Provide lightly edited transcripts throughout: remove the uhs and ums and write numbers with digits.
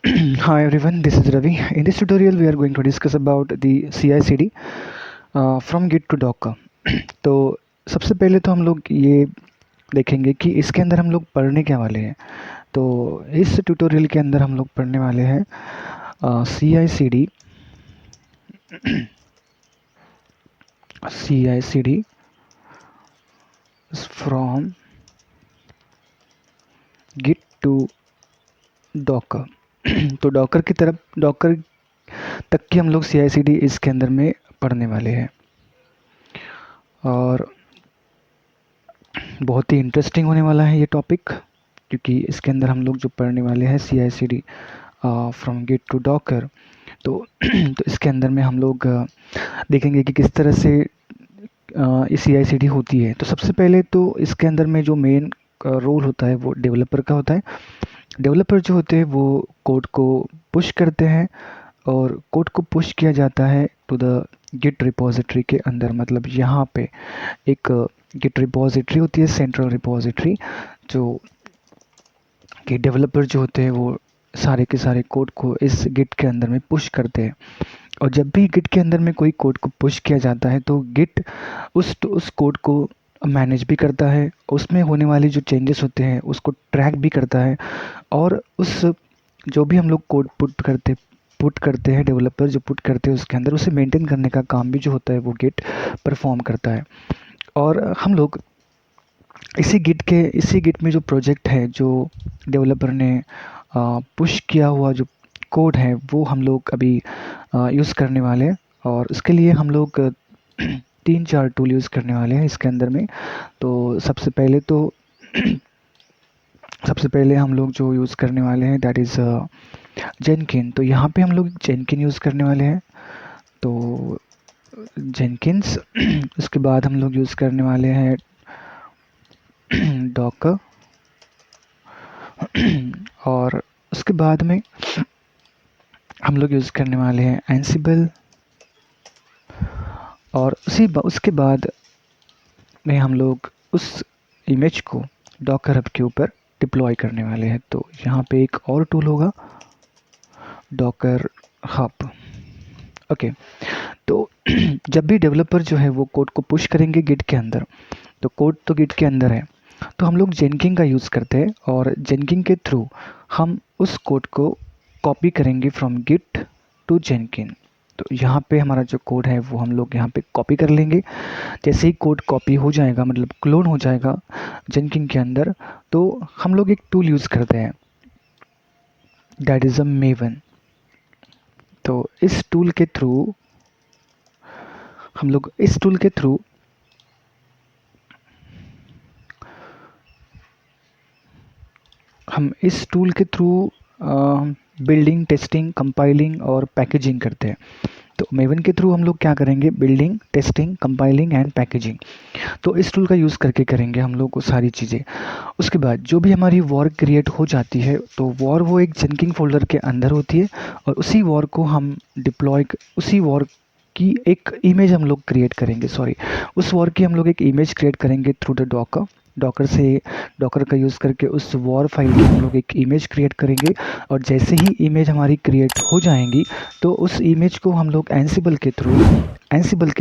Hi everyone, this is Ravi. In this tutorial, we are going to discuss about the CI/CD from Git to Docker. तो सबसे पहले तो हम लोग ये देखेंगे कि इसके अंदर हम लोग पढ़ने क्या वाले हैं। तो इस ट्यूटोरियल के अंदर हम लोग पढ़ने वाले हैं CI/CD from Git to Docker. तो डॉकर तक की हम लोग CI/CD इसके अंदर में पढ़ने वाले हैं और बहुत ही इंटरेस्टिंग होने वाला है ये टॉपिक, क्योंकि इसके अंदर हम लोग जो पढ़ने वाले हैं CI/CD from Git to Docker. तो तो इसके अंदर में हम लोग देखेंगे कि किस तरह से ये CI/CD होती है। तो सबसे पहले तो इसके अंदर में जो मेन रोल होता है वो डेवलपर का होता है। डेवलपर जो होते हैं वो कोड को पुश करते हैं और कोड को पुश किया जाता है टू द गिट रिपोजिटरी के अंदर। मतलब यहाँ पे एक गिट रिपोजिटरी होती है, सेंट्रल रिपोजिटरी, जो कि डेवलपर जो होते हैं वो सारे के सारे कोड को इस गिट के अंदर में पुश करते हैं। और जब भी गिट के अंदर में कोई कोड को पुश किया जाता है तो गिट उस कोड को मैनेज भी करता है, उसमें होने वाले जो चेंजेस होते हैं उसको ट्रैक भी करता है, और उस जो भी हम लोग कोड पुट करते हैं, डेवलपर जो पुट करते हैं उसके अंदर, उसे मेंटेन करने का काम भी जो होता है वो गिट परफॉर्म करता है। और हम लोग इसी गिट में जो प्रोजेक्ट है, जो डेवलपर ने पुश किया हुआ जो कोड है, वो हम लोग अभी यूज़ करने वाले हैं। और इसके लिए हम लोग 3-4 टूल यूज़ करने वाले हैं इसके अंदर में। तो सबसे पहले हम लोग जो यूज़ करने वाले हैं दैट इज़ जेनकिन। तो यहाँ पे हम लोग जेनकिन यूज़ करने वाले हैं। तो जेनकिन्स उसके बाद हम लोग यूज़ करने वाले हैं डॉकर, और उसके बाद में हम लोग यूज़ करने वाले हैं एंसिबल, और उसके बाद में हम लोग उस इमेज को डॉकर हब के ऊपर डिप्लॉय करने वाले हैं। तो यहाँ पे एक और टूल होगा, डॉकर हब। ओके। तो जब भी डेवलपर जो है वो कोड को पुश करेंगे गिट के अंदर, तो कोड तो गिट के अंदर है, तो हम लोग जेनकिन का यूज़ करते हैं, और जेनकिन के थ्रू हम उस कोड को कॉपी करेंगे फ्रॉम गिट टू जेनकिन। तो यहाँ पे हमारा जो कोड है वो हम लोग यहाँ पे कॉपी कर लेंगे। जैसे ही कोड कॉपी हो जाएगा, मतलब क्लोन हो जाएगा जेनकिन के अंदर, तो हम लोग एक टूल यूज़ करते हैं दैट इज़ अ मेवन। तो इस टूल के थ्रू हम लोग इस टूल के थ्रू हम इस टूल के थ्रू बिल्डिंग, टेस्टिंग, कंपाइलिंग और पैकेजिंग करते हैं। तो मेवन के थ्रू हम लोग क्या करेंगे, building, testing, compiling and packaging. तो इस टूल का यूज़ करके करेंगे हम लोग वो सारी चीज़ें। उसके बाद जो भी हमारी वॉर क्रिएट हो जाती है, तो वॉर वो एक जेनकिन फोल्डर के अंदर होती है, और उसी वॉर को हम उसी वॉर की एक इमेज हम लोग क्रिएट करेंगे, सॉरी, उस वॉर की हम लोग एक इमेज क्रिएट करेंगे थ्रू द डॉकर। डॉकर का यूज़ करके उस वॉर फाइल की हम लोग एक इमेज क्रिएट करेंगे, और जैसे ही इमेज हमारी क्रिएट हो जाएंगी तो उस इमेज को हम लोग एंसिबल के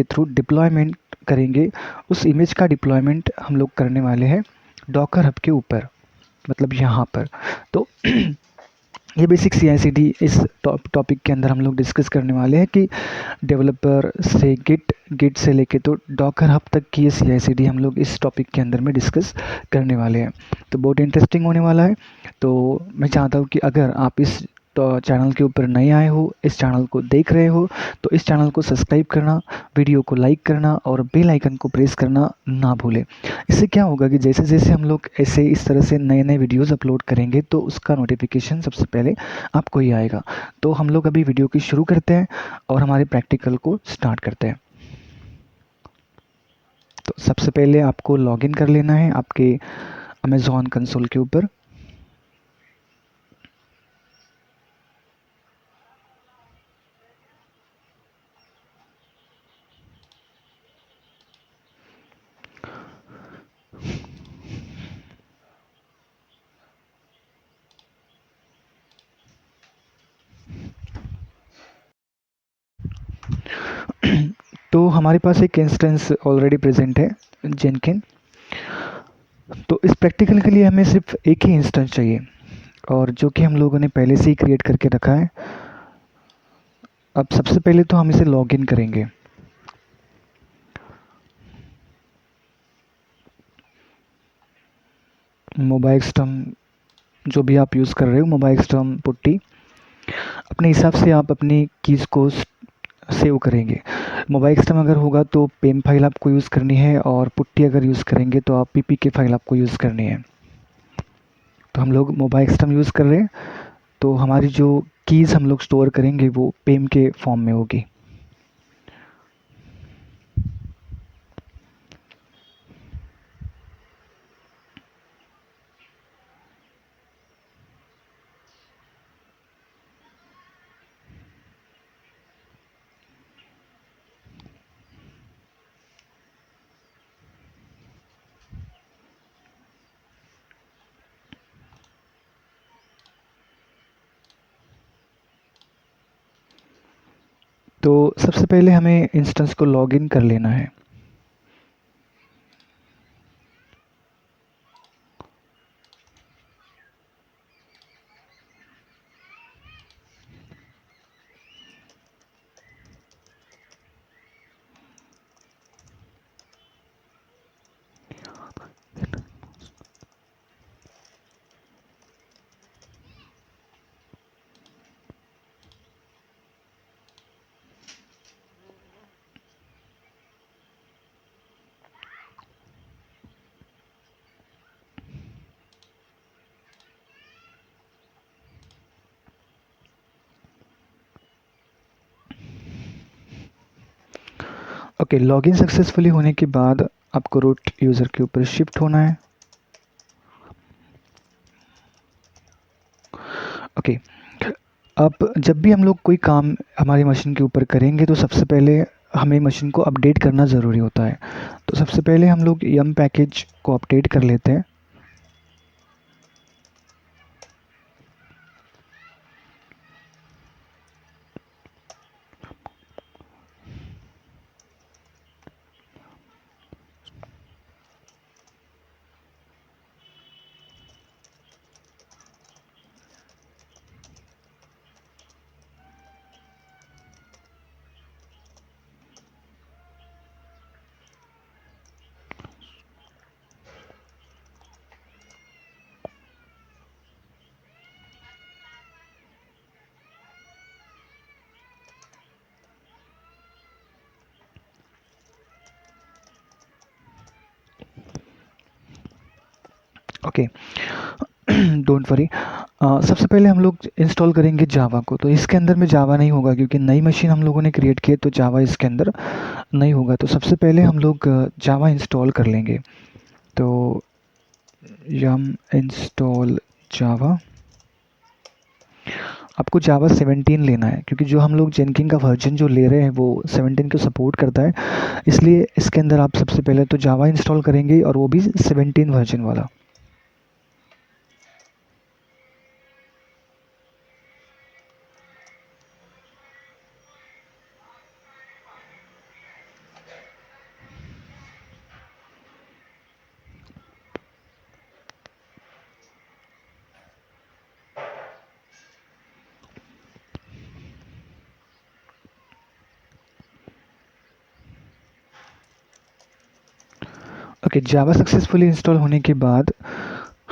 थ्रू डिप्लॉयमेंट करेंगे। उस इमेज का डिप्लॉयमेंट हम लोग करने वाले हैं डॉकर हब के ऊपर, मतलब यहाँ पर। तो ये बेसिक CI/CD इस टॉपिक के अंदर हम लोग डिस्कस करने वाले हैं कि डेवलपर से गिट से लेके तो डॉकर हब तक की ये CI/CD हम लोग इस टॉपिक के अंदर में डिस्कस करने वाले हैं। तो बहुत इंटरेस्टिंग होने वाला है। तो मैं चाहता हूँ कि अगर आप इस चैनल के ऊपर नए आए हो, इस चैनल को देख रहे हो, तो इस चैनल को सब्सक्राइब करना, वीडियो को लाइक करना और बेल आइकन को प्रेस करना ना भूलें। इससे क्या होगा कि जैसे जैसे हम लोग इस तरह से नए नए वीडियोज़ अपलोड करेंगे तो उसका नोटिफिकेशन सबसे पहले आपको ही आएगा। तो हम लोग अभी वीडियो की शुरू करते हैं और हमारे प्रैक्टिकल को स्टार्ट करते हैं। तो सबसे पहले आपको लॉगिन कर लेना है आपके अमेज़ॉन कंसोल के ऊपर। तो हमारे पास एक इंस्टेंस ऑलरेडी प्रेजेंट है जेनकिन। तो इस प्रैक्टिकल के लिए हमें सिर्फ एक ही इंस्टेंस चाहिए, और जो कि हम लोगों ने पहले से ही क्रिएट करके रखा है। अब सबसे पहले तो हम इसे लॉग इन करेंगे। मोबाइल सिस्टम जो भी आप यूज़ कर रहे हो, मोबाइल सिस्टम पुट्टी, अपने हिसाब से आप अपनी कीज़ को सेव करेंगे। मोबाइल सिस्टम अगर होगा तो पेम फाइल आपको यूज़ करनी है, और पुट्टी अगर यूज़ करेंगे तो आप पीपीके फाइल आपको यूज़ करनी है। तो हम लोग मोबाइल सिस्टम यूज़ कर रहे हैं, तो हमारी जो कीज़ हम लोग स्टोर करेंगे वो पेम के फॉर्म में होगी। तो सबसे पहले हमें इंस्टेंस को लॉगिन कर लेना है। ओके, लॉगिन सक्सेसफुली होने के बाद आपको रूट यूज़र के ऊपर शिफ्ट होना है। ओके, अब जब भी हम लोग कोई काम हमारी मशीन के ऊपर करेंगे तो सबसे पहले हमें मशीन को अपडेट करना ज़रूरी होता है। तो सबसे पहले हम लोग यम पैकेज को अपडेट कर लेते हैं। Okay, don't worry. सबसे पहले हम लोग इंस्टॉल करेंगे जावा को। तो इसके अंदर में जावा नहीं होगा, क्योंकि नई मशीन हम लोगों ने क्रिएट की है, तो जावा इसके अंदर नहीं होगा। तो सबसे पहले हम लोग जावा इंस्टॉल कर लेंगे। तो यम इंस्टॉल जावा, आपको जावा 17 लेना है, क्योंकि जो हम लोग जेनकिन का वर्जन जो ले रहे हैं वो 17 को सपोर्ट करता है। इसलिए इसके अंदर आप सबसे पहले तो जावा इंस्टॉल करेंगे, और वो भी 17 वर्जन वाला। ओके, जावा सक्सेसफुली इंस्टॉल होने के बाद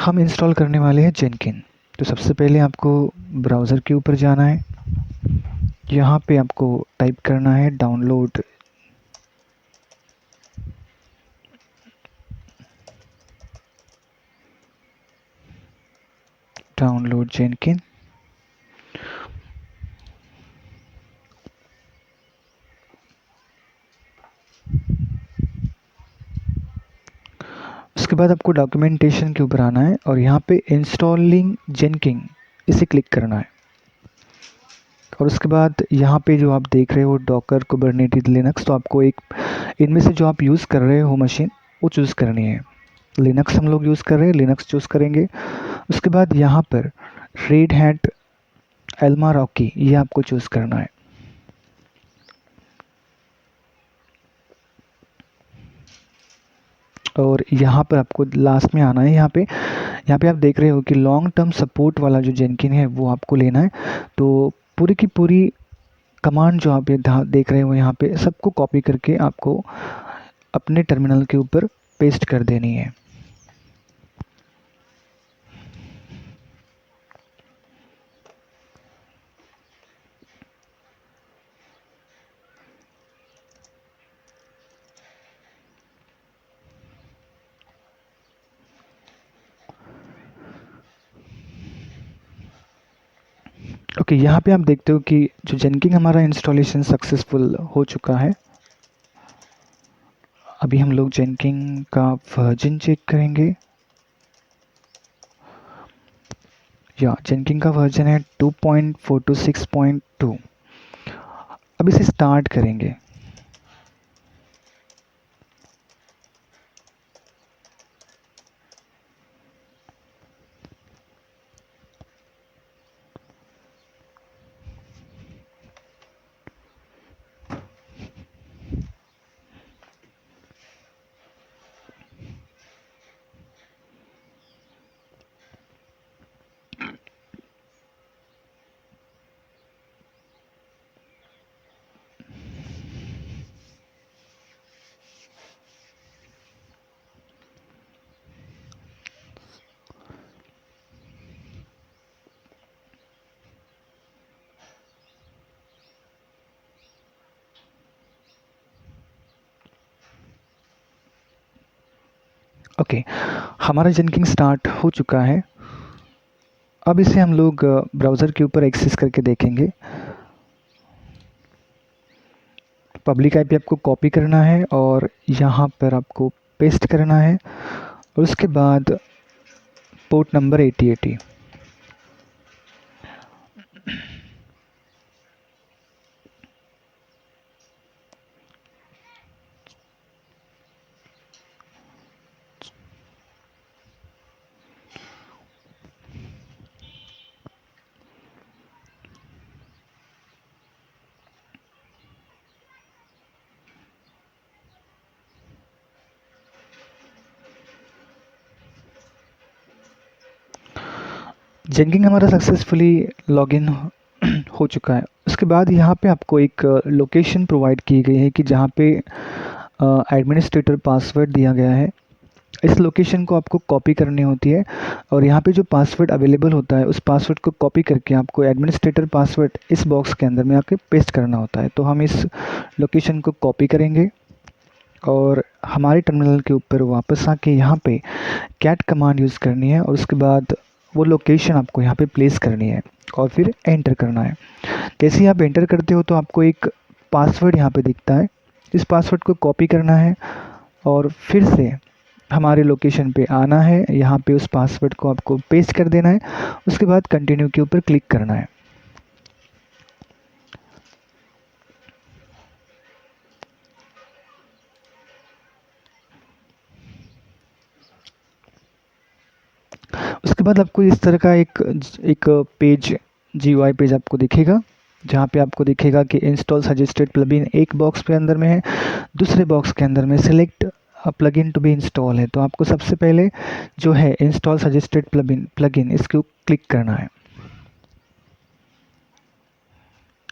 हम इंस्टॉल करने वाले हैं जेनकिन। तो सबसे पहले आपको ब्राउज़र के ऊपर जाना है। यहाँ पे आपको टाइप करना है डाउनलोड जेनकिन। उसके बाद आपको डॉक्यूमेंटेशन के ऊपर आना है, और यहाँ पे इंस्टॉलिंग जेनकिन इसे क्लिक करना है। और उसके बाद यहाँ पे जो आप देख रहे हो डॉकर कुबरनेटिस लिनक्स, तो आपको एक इनमें से जो आप यूज़ कर रहे हो मशीन वो चूज़ करनी है। लिनक्स हम लोग यूज़ कर रहे हैं, लिनक्स चूज़ करेंगे। उसके बाद यहाँ पर रेड हैट एल्मा रॉकी ये आपको चूज़ करना है। और यहाँ पर आपको लास्ट में आना है। यहाँ पे आप देख रहे हो कि लॉन्ग टर्म सपोर्ट वाला जो जेनकिन है वो आपको लेना है। तो पूरी की पूरी कमांड जो आप ये देख रहे हो यहाँ पे सबको कॉपी करके आपको अपने टर्मिनल के ऊपर पेस्ट कर देनी है। ओके, यहाँ पे आप देखते हो कि जो जेनकिन हमारा इंस्टॉलेशन सक्सेसफुल हो चुका है। अभी हम लोग जेनकिन का वर्जन चेक करेंगे। या जेनकिन का वर्जन है 2.426.2। अब इसे स्टार्ट करेंगे। ओके, हमारा जेनकिन स्टार्ट हो चुका है। अब इसे हम लोग ब्राउज़र के ऊपर एक्सेस करके देखेंगे। पब्लिक आईपी आपको कॉपी करना है और यहाँ पर आपको पेस्ट करना है और उसके बाद पोर्ट नंबर 8080। जेनकिन हमारा सक्सेसफुली लॉगिन हो चुका है। उसके बाद यहाँ पे आपको एक लोकेशन प्रोवाइड की गई है कि जहाँ पे एडमिनिस्ट्रेटर पासवर्ड दिया गया है। इस लोकेशन को आपको कॉपी करनी होती है और यहाँ पे जो पासवर्ड अवेलेबल होता है उस पासवर्ड को कॉपी करके आपको एडमिनिस्ट्रेटर पासवर्ड इस बॉक्स के अंदर में आके पेस्ट करना होता है। तो हम इस लोकेशन को कॉपी करेंगे और हमारे टर्मिनल के ऊपर वापस आके यहाँ पे कैट कमांड यूज़ करनी है और उसके बाद वो लोकेशन आपको यहाँ पे प्लेस करनी है और फिर एंटर करना है। जैसे ही आप एंटर करते हो तो आपको एक पासवर्ड यहाँ पे दिखता है। इस पासवर्ड को कॉपी करना है और फिर से हमारे लोकेशन पे आना है। यहाँ पे उस पासवर्ड को आपको पेस्ट कर देना है। उसके बाद कंटिन्यू के ऊपर क्लिक करना है। उसके बाद आपको इस तरह का एक पेज GUI पेज आपको दिखेगा जहाँ पे आपको दिखेगा कि इंस्टॉल सजेस्टेड प्लगइन एक बॉक्स पे अंदर में है, दूसरे बॉक्स के अंदर में select plugin to be install है। तो आपको सबसे पहले जो है इंस्टॉल सजेस्टेड प्लगइन इसको क्लिक करना है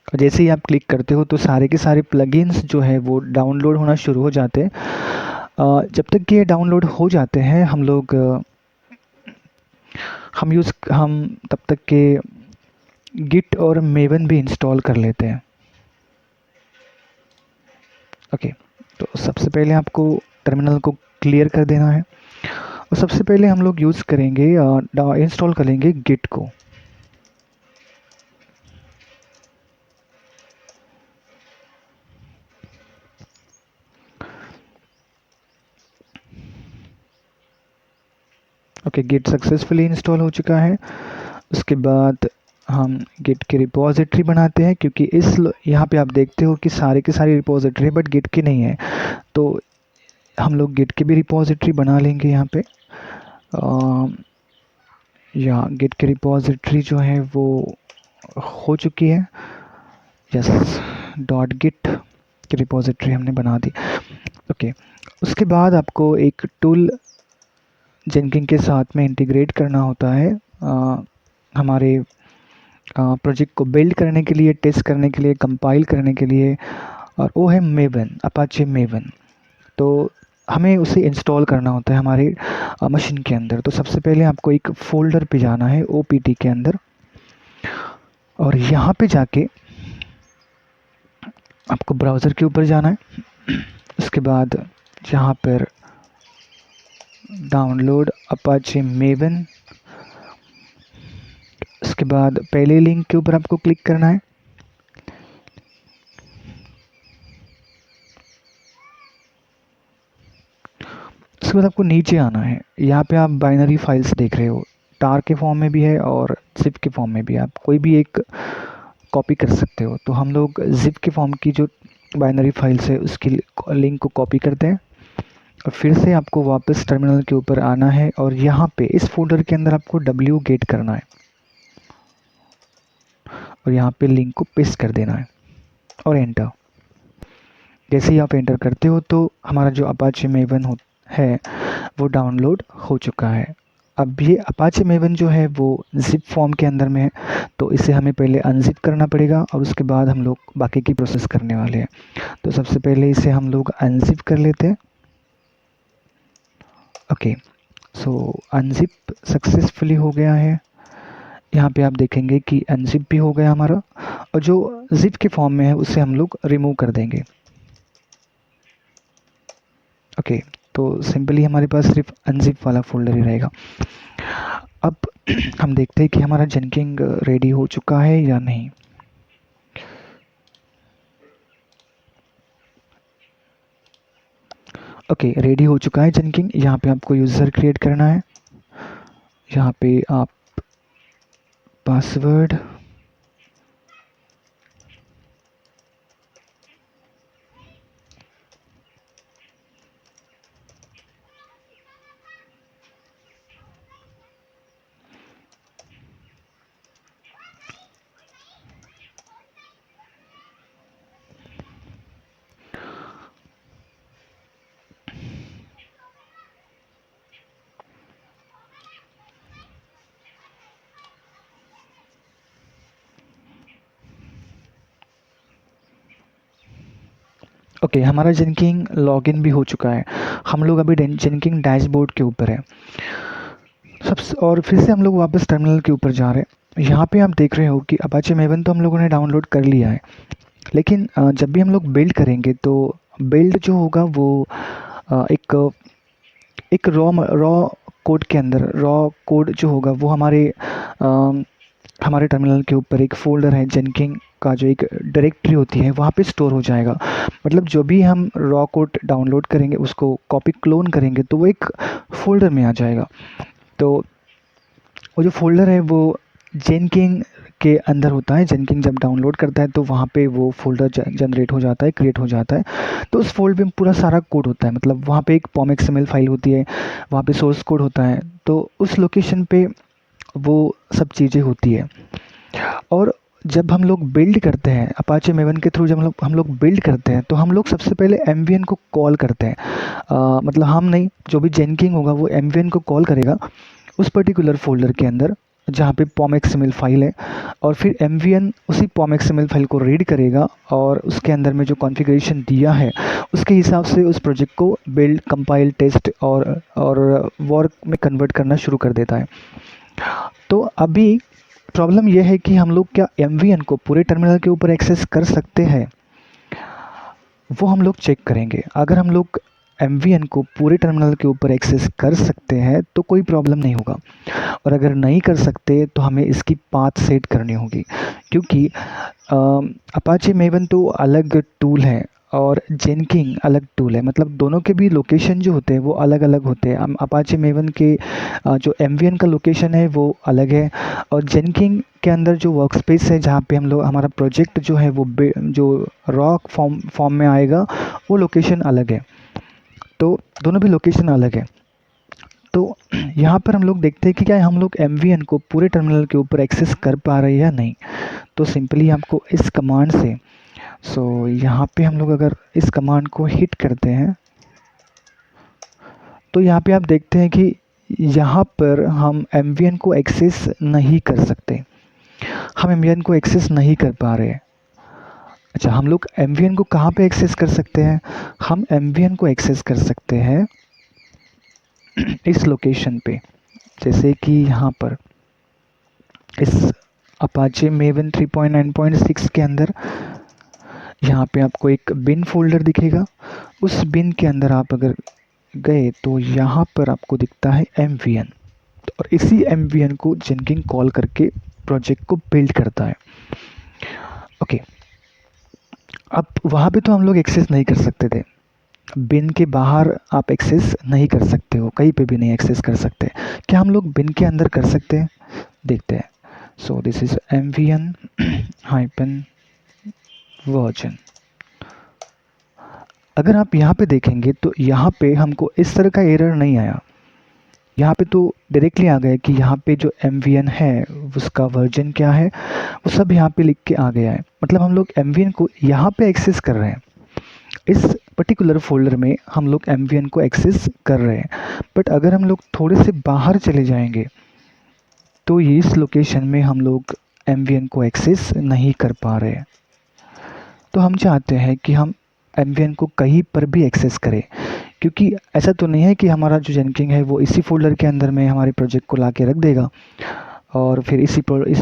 और जैसे ही आप क्लिक करते हो तो सारे के सारे प्लगइन्स जो है वो डाउनलोड होना शुरू हो जाते हैं। जब तक कि ये डाउनलोड हो जाते हैं हम तब तक के गिट और मेवन भी इंस्टॉल कर लेते हैं। ओके, तो सबसे पहले आपको टर्मिनल को क्लियर कर देना है और सबसे पहले हम लोग यूज़ करेंगे इंस्टॉल करेंगे गिट को। ओके, गिट सक्सेसफुली इंस्टॉल हो चुका है। उसके बाद हम गिट की रिपोजिटरी बनाते हैं क्योंकि यहाँ पे आप देखते हो कि सारे के सारी रिपोजिटरी बट गिट की नहीं है। तो हम लोग गिट की भी रिपोजिटरी बना लेंगे यहाँ पे। या गिट की रिपोजिटरी जो है वो हो चुकी है। यस, .git की रिपोजिटरी हमने बना दी। ओके, उसके बाद आपको एक टूल जेनकिन के साथ में इंटीग्रेट करना होता है हमारे प्रोजेक्ट को बिल्ड करने के लिए, टेस्ट करने के लिए, कंपाइल करने के लिए, और वो है मेवन, अपाचे मेवन। तो हमें उसे इंस्टॉल करना होता है हमारे मशीन के अंदर। तो सबसे पहले आपको एक फ़ोल्डर पे जाना है ओपीटी के अंदर, और यहाँ पे जाके आपको ब्राउज़र के ऊपर जाना है। उसके बाद यहाँ पर डाउनलोड अपाचे मेवन, उसके बाद पहले लिंक के ऊपर आपको क्लिक करना है। उसके बाद आपको नीचे आना है। यहाँ पे आप बाइनरी फाइल्स देख रहे हो, टार के फॉर्म में भी है और जिप के फॉर्म में भी। आप कोई भी एक कॉपी कर सकते हो। तो हम लोग जिप के फॉर्म की जो बाइनरी फाइल्स है उसकी लिंक को कॉपी करते हैं, और फिर से आपको वापस टर्मिनल के ऊपर आना है, और यहाँ पे इस फोल्डर के अंदर आपको w गेट करना है, और यहाँ पे लिंक को पेस्ट कर देना है और एंटर। जैसे ही आप एंटर करते हो तो हमारा जो अपाचे मेवन है वो डाउनलोड हो चुका है। अब ये अपाचे मेवन जो है वो जिप फॉर्म के अंदर में है, तो इसे हमें पहले अनजिप करना पड़ेगा और उसके बाद हम लोग बाकी की प्रोसेस करने वाले हैं। तो सबसे पहले इसे हम लोग अनजिप कर लेते हैं। ओके, सो अनजिप सक्सेसफुली हो गया है। यहाँ पे आप देखेंगे कि अनजिप भी हो गया हमारा, और जो जिप के फॉर्म में है उसे हम लोग रिमूव कर देंगे। ओके, तो सिंपली हमारे पास सिर्फ अनजिप वाला फोल्डर ही रहेगा। अब हम देखते हैं कि हमारा जेनकिन रेडी हो चुका है या नहीं। ओके, रेडी हो चुका है जेनकिन। यहाँ पे आपको यूज़र क्रिएट करना है। यहाँ पे आप पासवर्ड, ओके, हमारा जेनकिन लॉगिन भी हो चुका है। हम लोग अभी जेनकिन डैशबोर्ड के ऊपर है और फिर से हम लोग वापस टर्मिनल के ऊपर जा रहे हैं। यहाँ पे आप देख रहे हो कि अपाचे मेवन तो हम लोगों ने डाउनलोड कर लिया है, लेकिन जब भी हम लोग बिल्ड करेंगे तो बिल्ड जो होगा वो एक रॉ कोड के अंदर, रॉ कोड जो होगा वो हमारे टर्मिनल के ऊपर एक फ़ोल्डर है जेनकिन का, जो एक डायरेक्टरी होती है वहाँ पे स्टोर हो जाएगा। मतलब जो भी हम रॉ कोड डाउनलोड करेंगे उसको कॉपी क्लोन करेंगे तो वो एक फ़ोल्डर में आ जाएगा। तो वो जो फ़ोल्डर है वो जेनकिन के अंदर होता है। जेनकिन जब डाउनलोड करता है तो वहाँ पे वो फ़ोल्डर जनरेट हो जाता है, क्रिएट हो जाता है। तो उस फोल्डर में पूरा सारा कोड होता है, मतलब वहाँ पे एक पॉम एक्सएमएल फाइल होती है, वहाँ पे सोर्स कोड होता है। तो उस लोकेशन पे वो सब चीज़ें होती है। और जब हम लोग बिल्ड करते हैं अपाचे मेवन के थ्रू, जब हम लोग बिल्ड करते हैं तो हम लोग सबसे पहले एमवीएन को कॉल करते हैं। मतलब हम नहीं, जो भी जेनकिन होगा वो एमवीएन को कॉल करेगा उस पर्टिकुलर फोल्डर के अंदर जहाँ पे पॉम एक्सएमएल फाइल है, और फिर एमवीएन उसी पॉम एक्सएमएल फाइल को रीड करेगा और उसके अंदर में जो कॉन्फ़िगरेशन दिया है उसके हिसाब से उस प्रोजेक्ट को बिल्ड, कंपाइल, टेस्ट और वर्क में कन्वर्ट करना शुरू कर देता है। तो अभी प्रॉब्लम यह है कि हम लोग क्या एमवीएन को पूरे टर्मिनल के ऊपर एक्सेस कर सकते हैं, वो हम लोग चेक करेंगे। अगर हम लोग एमवीएन को पूरे टर्मिनल के ऊपर एक्सेस कर सकते हैं तो कोई प्रॉब्लम नहीं होगा, और अगर नहीं कर सकते तो हमें इसकी पाथ सेट करनी होगी, क्योंकि अपाचे मेवन तो अलग टूल है और जेनकिन अलग टूल है। मतलब दोनों के भी लोकेशन जो होते हैं वो अलग अलग होते हैं। अपाचे मेवन के जो एमवीएन का लोकेशन है वो अलग है, और जेनकिन के अंदर जो वर्कस्पेस है जहाँ पे हम लोग हमारा प्रोजेक्ट जो है वो जो रॉ फॉर्म में आएगा वो लोकेशन अलग है। तो दोनों भी लोकेशन अलग है। तो यहाँ पर हम लोग देखते हैं कि क्या हम लोग एमवीएन को पूरे टर्मिनल के ऊपर एक्सेस कर पा रहे हैं या नहीं। तो सिंपली आपको इस कमांड से, यहाँ पे हम लोग अगर इस कमांड को हिट करते हैं तो यहाँ पे आप देखते हैं कि यहाँ पर हम MVN को एक्सेस नहीं कर सकते, हम MVN को एक्सेस नहीं कर पा रहे हैं। अच्छा, हम लोग MVN को कहाँ पे एक्सेस कर सकते हैं? हम MVN को एक्सेस कर सकते हैं इस लोकेशन पे, जैसे कि यहाँ पर इस अपाचे मेवन 3.9.6 के अंदर यहाँ पे आपको एक बिन फोल्डर दिखेगा। उस बिन के अंदर आप अगर गए तो यहाँ पर आपको दिखता है MVN, और इसी MVN को जेनकिन कॉल करके प्रोजेक्ट को बिल्ड करता है। ओके, अब वहाँ पे तो हम लोग एक्सेस नहीं कर सकते थे, बिन के बाहर आप एक्सेस नहीं कर सकते हो, कहीं पे भी नहीं एक्सेस कर सकते। क्या हम लोग बिन के अंदर कर सकते हैं? देखते हैं। सो this is MVN hyphen version. अगर आप यहाँ पे देखेंगे तो यहाँ पे हमको इस तरह का एरर नहीं आया, यहाँ पे तो डायरेक्टली आ गया कि यहाँ पे जो MVN है उसका वर्जन क्या है, वो सब यहाँ पे लिख के आ गया है। मतलब हम लोग MVN को यहाँ पे एक्सेस कर रहे हैं, इस पर्टिकुलर फोल्डर में हम लोग MVN को एक्सेस कर रहे हैं। बट अगर हम लोग थोड़े से बाहर चले जाएंगे तो ये इस लोकेशन में हम लोग MVN को एक्सेस नहीं कर पा रहे हैं। तो हम चाहते हैं कि हम MVN को कहीं पर भी एक्सेस करें, क्योंकि ऐसा तो नहीं है कि हमारा जो जेनकिन है वो इसी फोल्डर के अंदर में हमारे प्रोजेक्ट को ला के रख देगा और फिर इसी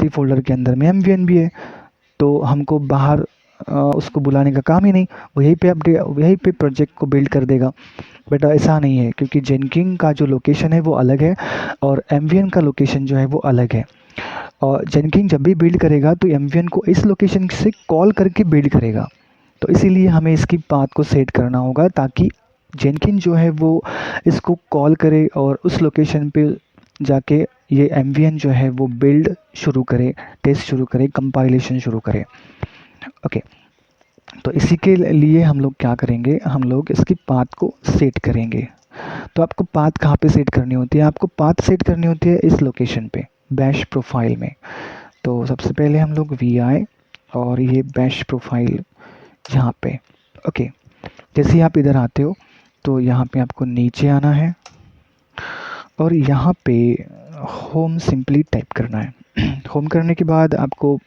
फोल्डर के अंदर में MVN भी है, तो हमको बाहर उसको बुलाने का काम ही नहीं, वो यहीं पे प्रोजेक्ट को बिल्ड कर देगा। बट ऐसा नहीं है, क्योंकि जेनकिन का जो लोकेशन है वो अलग है और MVN का लोकेशन जो है वो अलग है। और जेनकिन जब भी बिल्ड करेगा तो MVN को इस लोकेशन से कॉल करके बिल्ड करेगा। तो इसीलिए हमें इसकी पाथ को सेट करना होगा ताकि जेनकिन जो है वो इसको कॉल करे और उस लोकेशन पे जाके ये MVN जो है वो बिल्ड शुरू करे, टेस्ट शुरू करे, कंपाइलेशन शुरू करे। ओके, तो इसी के लिए हम लोग क्या करेंगे, हम लोग इसकी पाथ को सेट करेंगे। तो आपको पाथ कहाँ पे सेट करनी होती है? आपको पाथ सेट करनी होती है इस लोकेशन पे, बैश प्रोफाइल में। तो सबसे पहले हम लोग VI और ये बैश प्रोफाइल यहाँ पे। ओके, जैसे ही आप इधर आते हो तो यहाँ पे आपको नीचे आना है और यहाँ पे होम सिंपली टाइप करना है। होम करने के बाद आपको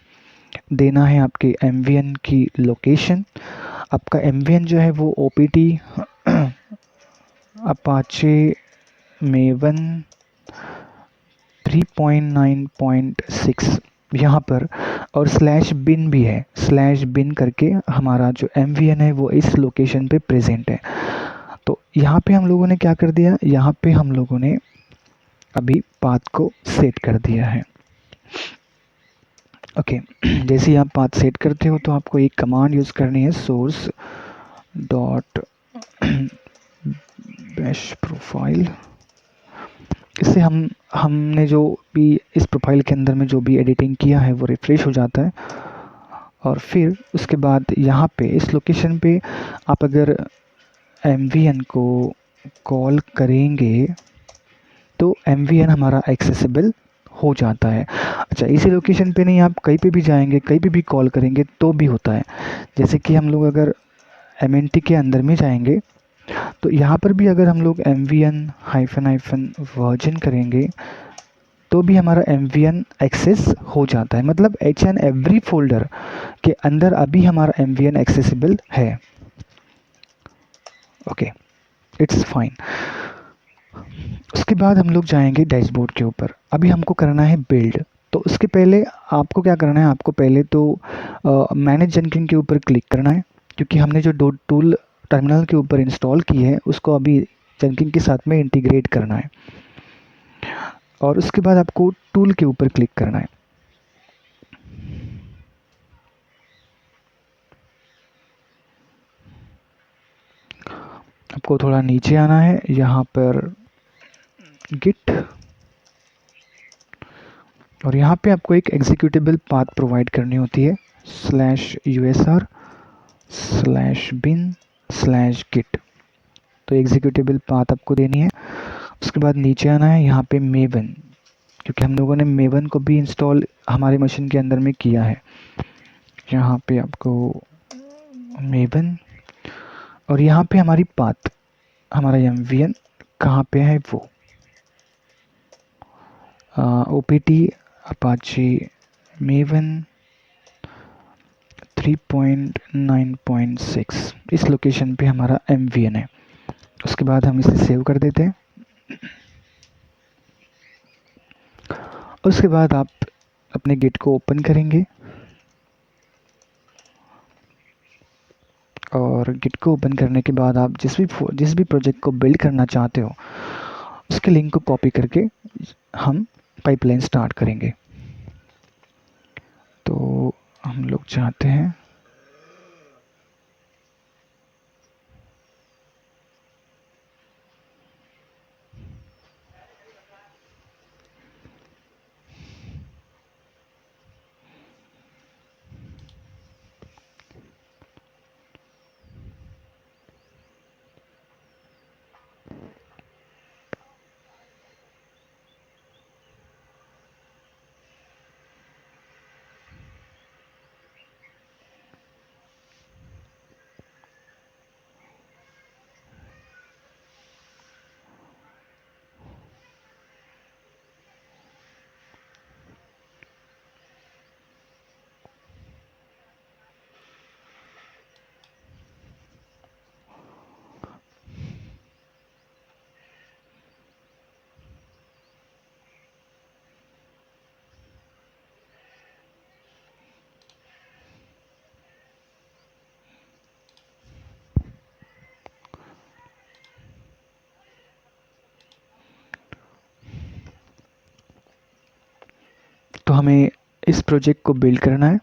देना है आपके MVN की लोकेशन। आपका MVN जो है वो OPT अपाचे मेवन 3.9.6 यहाँ पर, और /bin भी है, /bin करके हमारा जो MVN है वो इस लोकेशन पे प्रेजेंट है। तो यहाँ पे हम लोगों ने क्या कर दिया, यहाँ पे हम लोगों ने अभी पाथ को सेट कर दिया है। ओके, जैसे ही आप पाथ सेट करते हो तो आपको एक कमांड यूज़ करनी है, source डॉट बैश प्रोफाइल। इससे हमने जो भी इस प्रोफाइल के अंदर में जो भी एडिटिंग किया है वो रिफ्रेश हो जाता है। और फिर उसके बाद यहाँ पे इस लोकेशन पे आप अगर MVN को कॉल करेंगे तो MVN हमारा एक्सेसिबल हो जाता है। अच्छा, इसी लोकेशन पे नहीं, आप कहीं पे भी जाएंगे, कहीं पे भी कॉल करेंगे तो भी होता है। जैसे कि हम लोग अगर MNT के अंदर में जाएंगे तो यहाँ पर भी अगर हम लोग MVN हाइफन वर्जन करेंगे तो भी हमारा MVN एक्सेस हो जाता है। मतलब एच एंड एवरी फोल्डर के अंदर अभी हमारा MVN एक्सेसिबल है। Okay, it's fine. उसके बाद हम लोग जाएंगे डैशबोर्ड के ऊपर। अभी हमको करना है बिल्ड, तो उसके पहले आपको क्या करना है, आपको पहले तो मैनेज जेनकिन के ऊपर क्लिक करना है, क्योंकि हमने जो दो टूल टर्मिनल के ऊपर इंस्टॉल की है उसको अभी जेनकिन के साथ में इंटीग्रेट करना है। और उसके बाद आपको टूल के ऊपर क्लिक करना है। आपको थोड़ा नीचे आना है, यहाँ पर गिट, और यहाँ पे आपको एक एग्जीक्यूटेबल पाथ प्रोवाइड करनी होती है, /usr/bin/git। तो एग्जीक्यूटेबल पाथ आपको देनी है। उसके बाद नीचे आना है, यहाँ पे मेवन, क्योंकि हम लोगों ने मेवन को भी इंस्टॉल हमारे मशीन के अंदर में किया है। यहाँ पे आपको मेवन, और यहाँ पे हमारी पाथ, हमारा MVN कहाँ पे है वो, ओपीटी अपाची मेवन 3.9.6 इस लोकेशन पे हमारा MVN है। उसके बाद हम इसे सेव कर देते हैं। उसके बाद आप अपने गिट को ओपन करेंगे और गिट को ओपन करने के बाद आप जिस भी प्रोजेक्ट को बिल्ड करना चाहते हो उसके लिंक को कॉपी करके हम पाइपलाइन स्टार्ट करेंगे। तो हम लोग चाहते हैं तो हमें इस प्रोजेक्ट को बिल्ड करना है।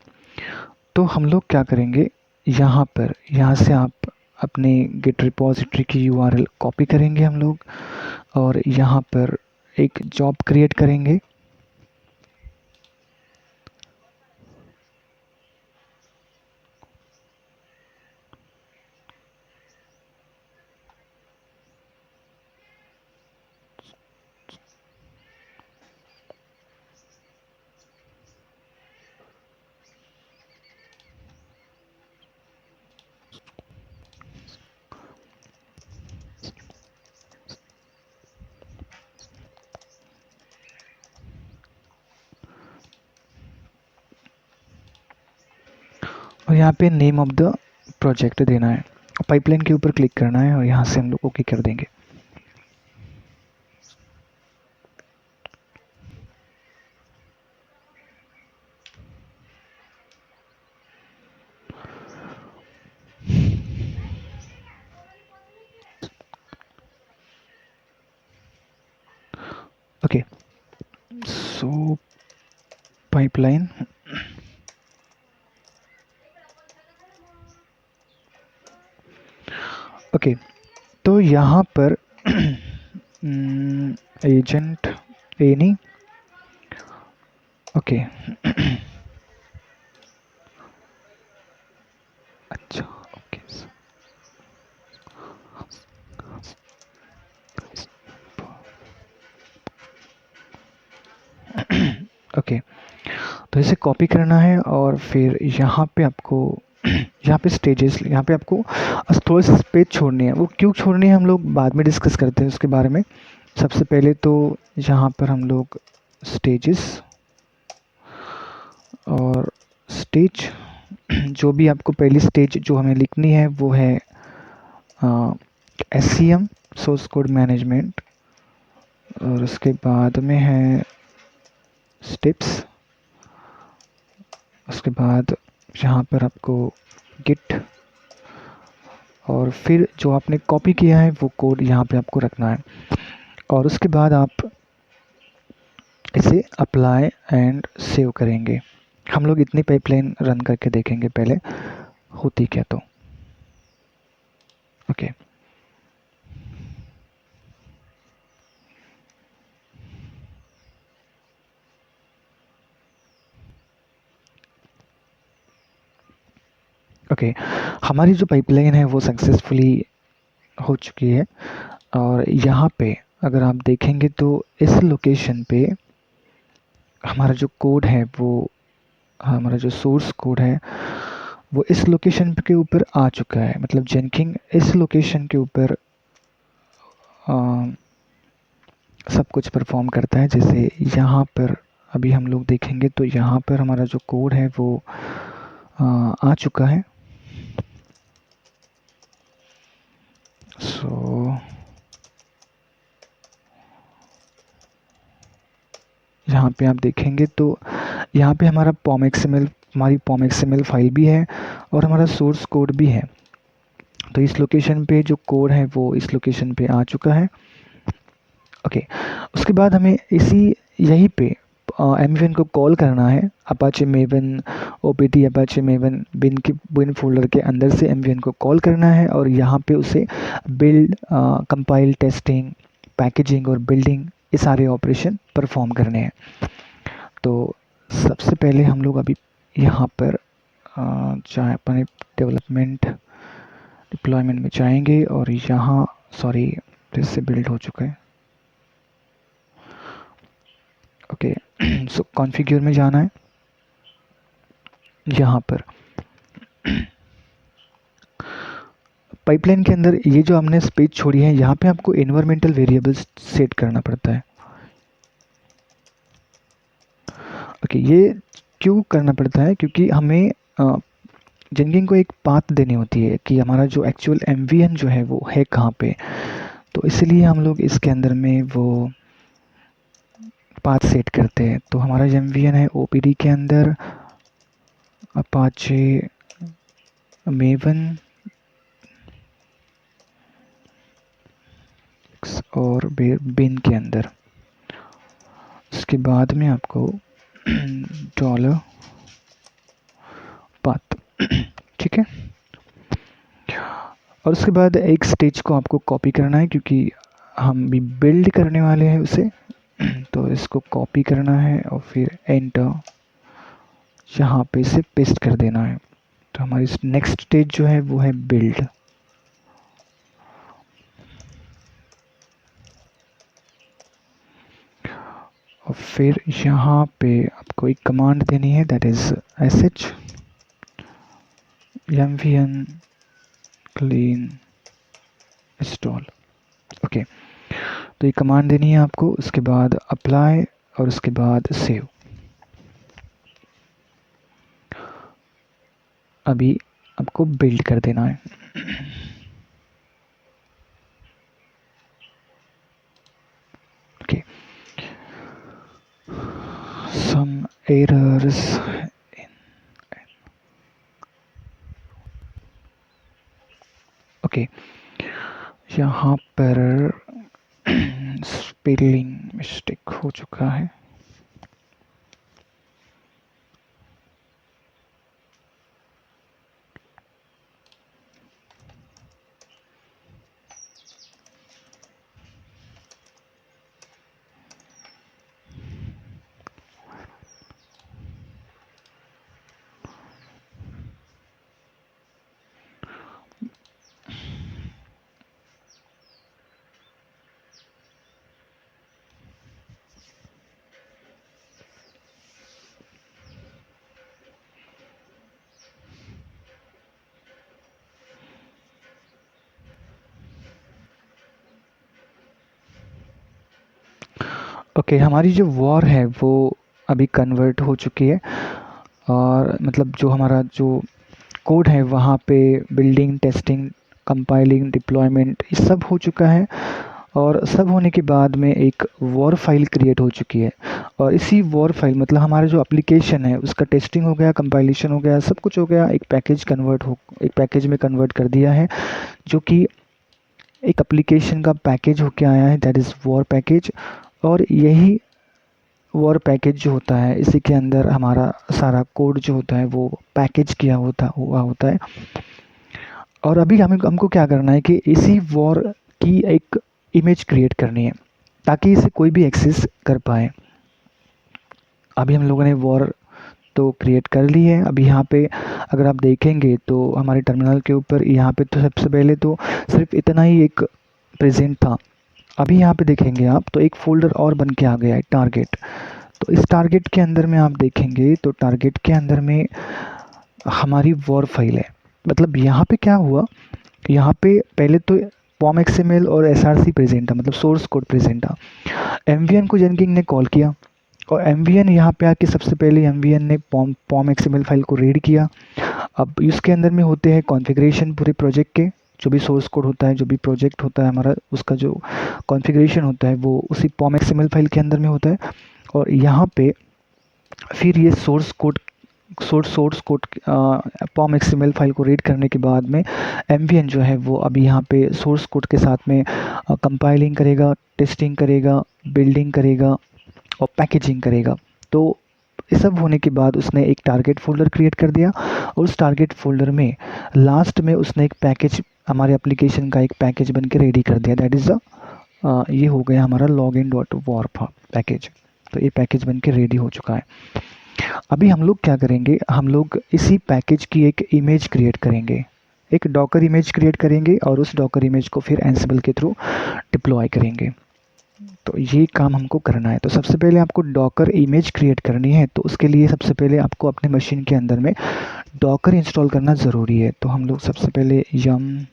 तो हम लोग क्या करेंगे, यहाँ से आप अपने गिट रिपॉजिटरी की URL कॉपी करेंगे हम लोग और यहाँ पर एक जॉब क्रिएट करेंगे। और यहाँ पे नेम ऑफ द प्रोजेक्ट देना है, पाइपलाइन के ऊपर क्लिक करना है और यहाँ से हम लोग ओके कर देंगे। ओके, सो पाइपलाइन ओके, तो यहाँ पर एजेंट एनी ओके अच्छा ओके ओके, तो इसे कॉपी करना है और फिर यहाँ पे आपको यहाँ पे स्टेजेस, यहाँ पे आपको थोड़ी सी स्पेस छोड़नी है। वो क्यों छोड़नी है हम लोग बाद में डिस्कस करते हैं उसके बारे में। सबसे पहले तो यहाँ पर हम लोग स्टेजेस और स्टेज जो भी आपको पहली स्टेज जो हमें लिखनी है वो है SCM सोर्स कोड मैनेजमेंट और उसके बाद में है स्टेप्स। उसके बाद यहाँ पर आपको गिट और फिर जो आपने कॉपी किया है वो कोड यहाँ पे आपको रखना है और उसके बाद आप इसे अप्लाई एंड सेव करेंगे। हम लोग इतनी पाइपलाइन रन करके देखेंगे पहले होती क्या। तो ओके ओके, हमारी जो पाइपलाइन है वो सक्सेसफुली हो चुकी है और यहाँ पे अगर आप देखेंगे तो इस लोकेशन पे हमारा जो कोड है वो, हमारा जो सोर्स कोड है वो इस लोकेशन के ऊपर आ चुका है। मतलब जेनकिन इस लोकेशन के ऊपर सब कुछ परफॉर्म करता है। जैसे यहाँ पर अभी हम लोग देखेंगे तो यहाँ पर हमारा जो कोड है वो आ चुका है। सो यहाँ पे आप देखेंगे तो यहाँ पे हमारा हमारी POM.XML फाइल भी है और हमारा सोर्स कोड भी है। तो इस लोकेशन पे जो कोड है वो इस लोकेशन पे आ चुका है। ओके, उसके बाद हमें यहीं पे एमवीएन को कॉल करना है। Apache Maven OPT Apache Maven bin folder के अंदर से एमवीएन को कॉल करना है और यहाँ पे उसे बिल्ड, कंपाइल, टेस्टिंग, पैकेजिंग और बिल्डिंग ये सारे ऑपरेशन परफॉर्म करने हैं। तो सबसे पहले हम लोग अभी यहाँ पर चाहे अपने डेवलपमेंट डिप्लॉयमेंट में जाएंगे और यहाँ फिर से बिल्ड हो चुका है। ओके, सो कॉन्फ़िगर में जाना है। यहाँ पर पाइपलाइन के अंदर ये जो हमने स्पेस छोड़ी है, यहाँ पे आपको एनवायरमेंटल वेरिएबल्स सेट करना पड़ता है। ओके, ये क्यों करना पड़ता है? क्योंकि हमें जेनकिन को एक पाथ देनी होती है कि हमारा जो एक्चुअल एमवीएन जो है वो है कहाँ पे। तो इसलिए हम लोग इसके अंदर में वो पाथ सेट करते हैं। तो हमारा जो एमवीएन है ओपीडी के अंदर अपाचे मेवन और बिन के अंदर। उसके बाद में आपको डॉलर पाथ, ठीक है। और उसके बाद एक स्टेज को आपको कॉपी करना है क्योंकि हम भी बिल्ड करने वाले हैं उसे। तो इसको कॉपी करना है और फिर एंटर यहाँ पे से पेस्ट कर देना है। तो हमारी नेक्स्ट स्टेज जो है वो है बिल्ड। और फिर यहाँ पे आपको एक कमांड देनी है, that is sh mvn clean install। Okay, तो ये कमांड देनी है आपको। उसके बाद अप्लाई और उसके बाद सेव। अभी आपको बिल्ड कर देना है। ओके, सम एरर्स ओके, यहाँ पर स्पेलिंग मिस्टेक हो चुका है। ओके, हमारी जो वॉर है वो अभी कन्वर्ट हो चुकी है और मतलब जो हमारा जो कोड है वहाँ पे बिल्डिंग, टेस्टिंग, कंपाइलिंग, डिप्लॉयमेंट ये सब हो चुका है। और सब होने के बाद में एक वॉर फाइल क्रिएट हो चुकी है और इसी वॉर फाइल मतलब हमारा जो एप्लीकेशन है उसका टेस्टिंग हो गया, कंपाइलेशन हो गया, सब कुछ हो गया। एक पैकेज में कन्वर्ट कर दिया है जो कि एक एप्लीकेशन का पैकेज होके आया है, दैट इज़ वॉर पैकेज। और यही वॉर पैकेज जो होता है इसी के अंदर हमारा सारा कोड जो होता है वो पैकेज किया हुआ होता है। और अभी हमको क्या करना है कि इसी वॉर की एक इमेज क्रिएट करनी है ताकि इसे कोई भी एक्सेस कर पाए। अभी हम लोगों ने वॉर तो क्रिएट कर ली है। अभी यहाँ पे अगर आप देखेंगे तो हमारे टर्मिनल के ऊपर यहाँ पे तो सबसे पहले तो सिर्फ इतना ही एक प्रेजेंट था। अभी यहाँ पे देखेंगे आप तो एक फोल्डर और बन के आ गया है, टारगेट। तो इस टारगेट के अंदर में आप देखेंगे तो टारगेट के अंदर में हमारी वॉर फाइल है। मतलब यहाँ पे क्या हुआ, यहाँ पे पहले तो पॉम एक्सएमएल और एसआरसी प्रेजेंट था, मतलब सोर्स कोड प्रेजेंट था। एमवीएन को जेनकिंग ने कॉल किया और एमवीएन यहाँ पे आके सबसे पहले एमवीएन ने पॉम एक्सएमएल फाइल को रीड किया। अब इसके अंदर में होते हैं कॉन्फ़िगरेशन पूरे प्रोजेक्ट के, जो भी सोर्स कोड होता है, जो भी प्रोजेक्ट होता है हमारा, उसका जो कॉन्फ़िगरेशन होता है वो उसी पॉम एक्सएमएल फाइल के अंदर में होता है। और यहाँ पे फिर ये सोर्स कोड पॉम एक्सएमएल फाइल को रीड करने के बाद में एमवीएन जो है वो अभी यहाँ पे सोर्स कोड के साथ में कंपाइलिंग करेगा, टेस्टिंग करेगा, बिल्डिंग करेगा और पैकेजिंग करेगा। तो ये सब होने के बाद उसने एक टारगेट फोल्डर क्रिएट कर दिया और उस टारगेट फोल्डर में लास्ट में उसने एक पैकेज, हमारे एप्लीकेशन का एक पैकेज बन के रेडी कर दिया। दैट इज़ ये हो गया हमारा login.warp पैकेज। तो ये पैकेज बन के रेडी हो चुका है। अभी हम लोग क्या करेंगे, हम लोग इसी पैकेज की एक इमेज क्रिएट करेंगे, एक डॉकर इमेज क्रिएट करेंगे और उस डॉकर इमेज को फिर एंसिबल के थ्रू डिप्लॉय करेंगे। तो ये काम हमको करना है। तो सबसे पहले आपको डॉकर इमेज क्रिएट करनी है, तो उसके लिए सबसे पहले आपको अपने मशीन के अंदर में डॉकर इंस्टॉल करना ज़रूरी है। तो हम लोग सबसे पहले यम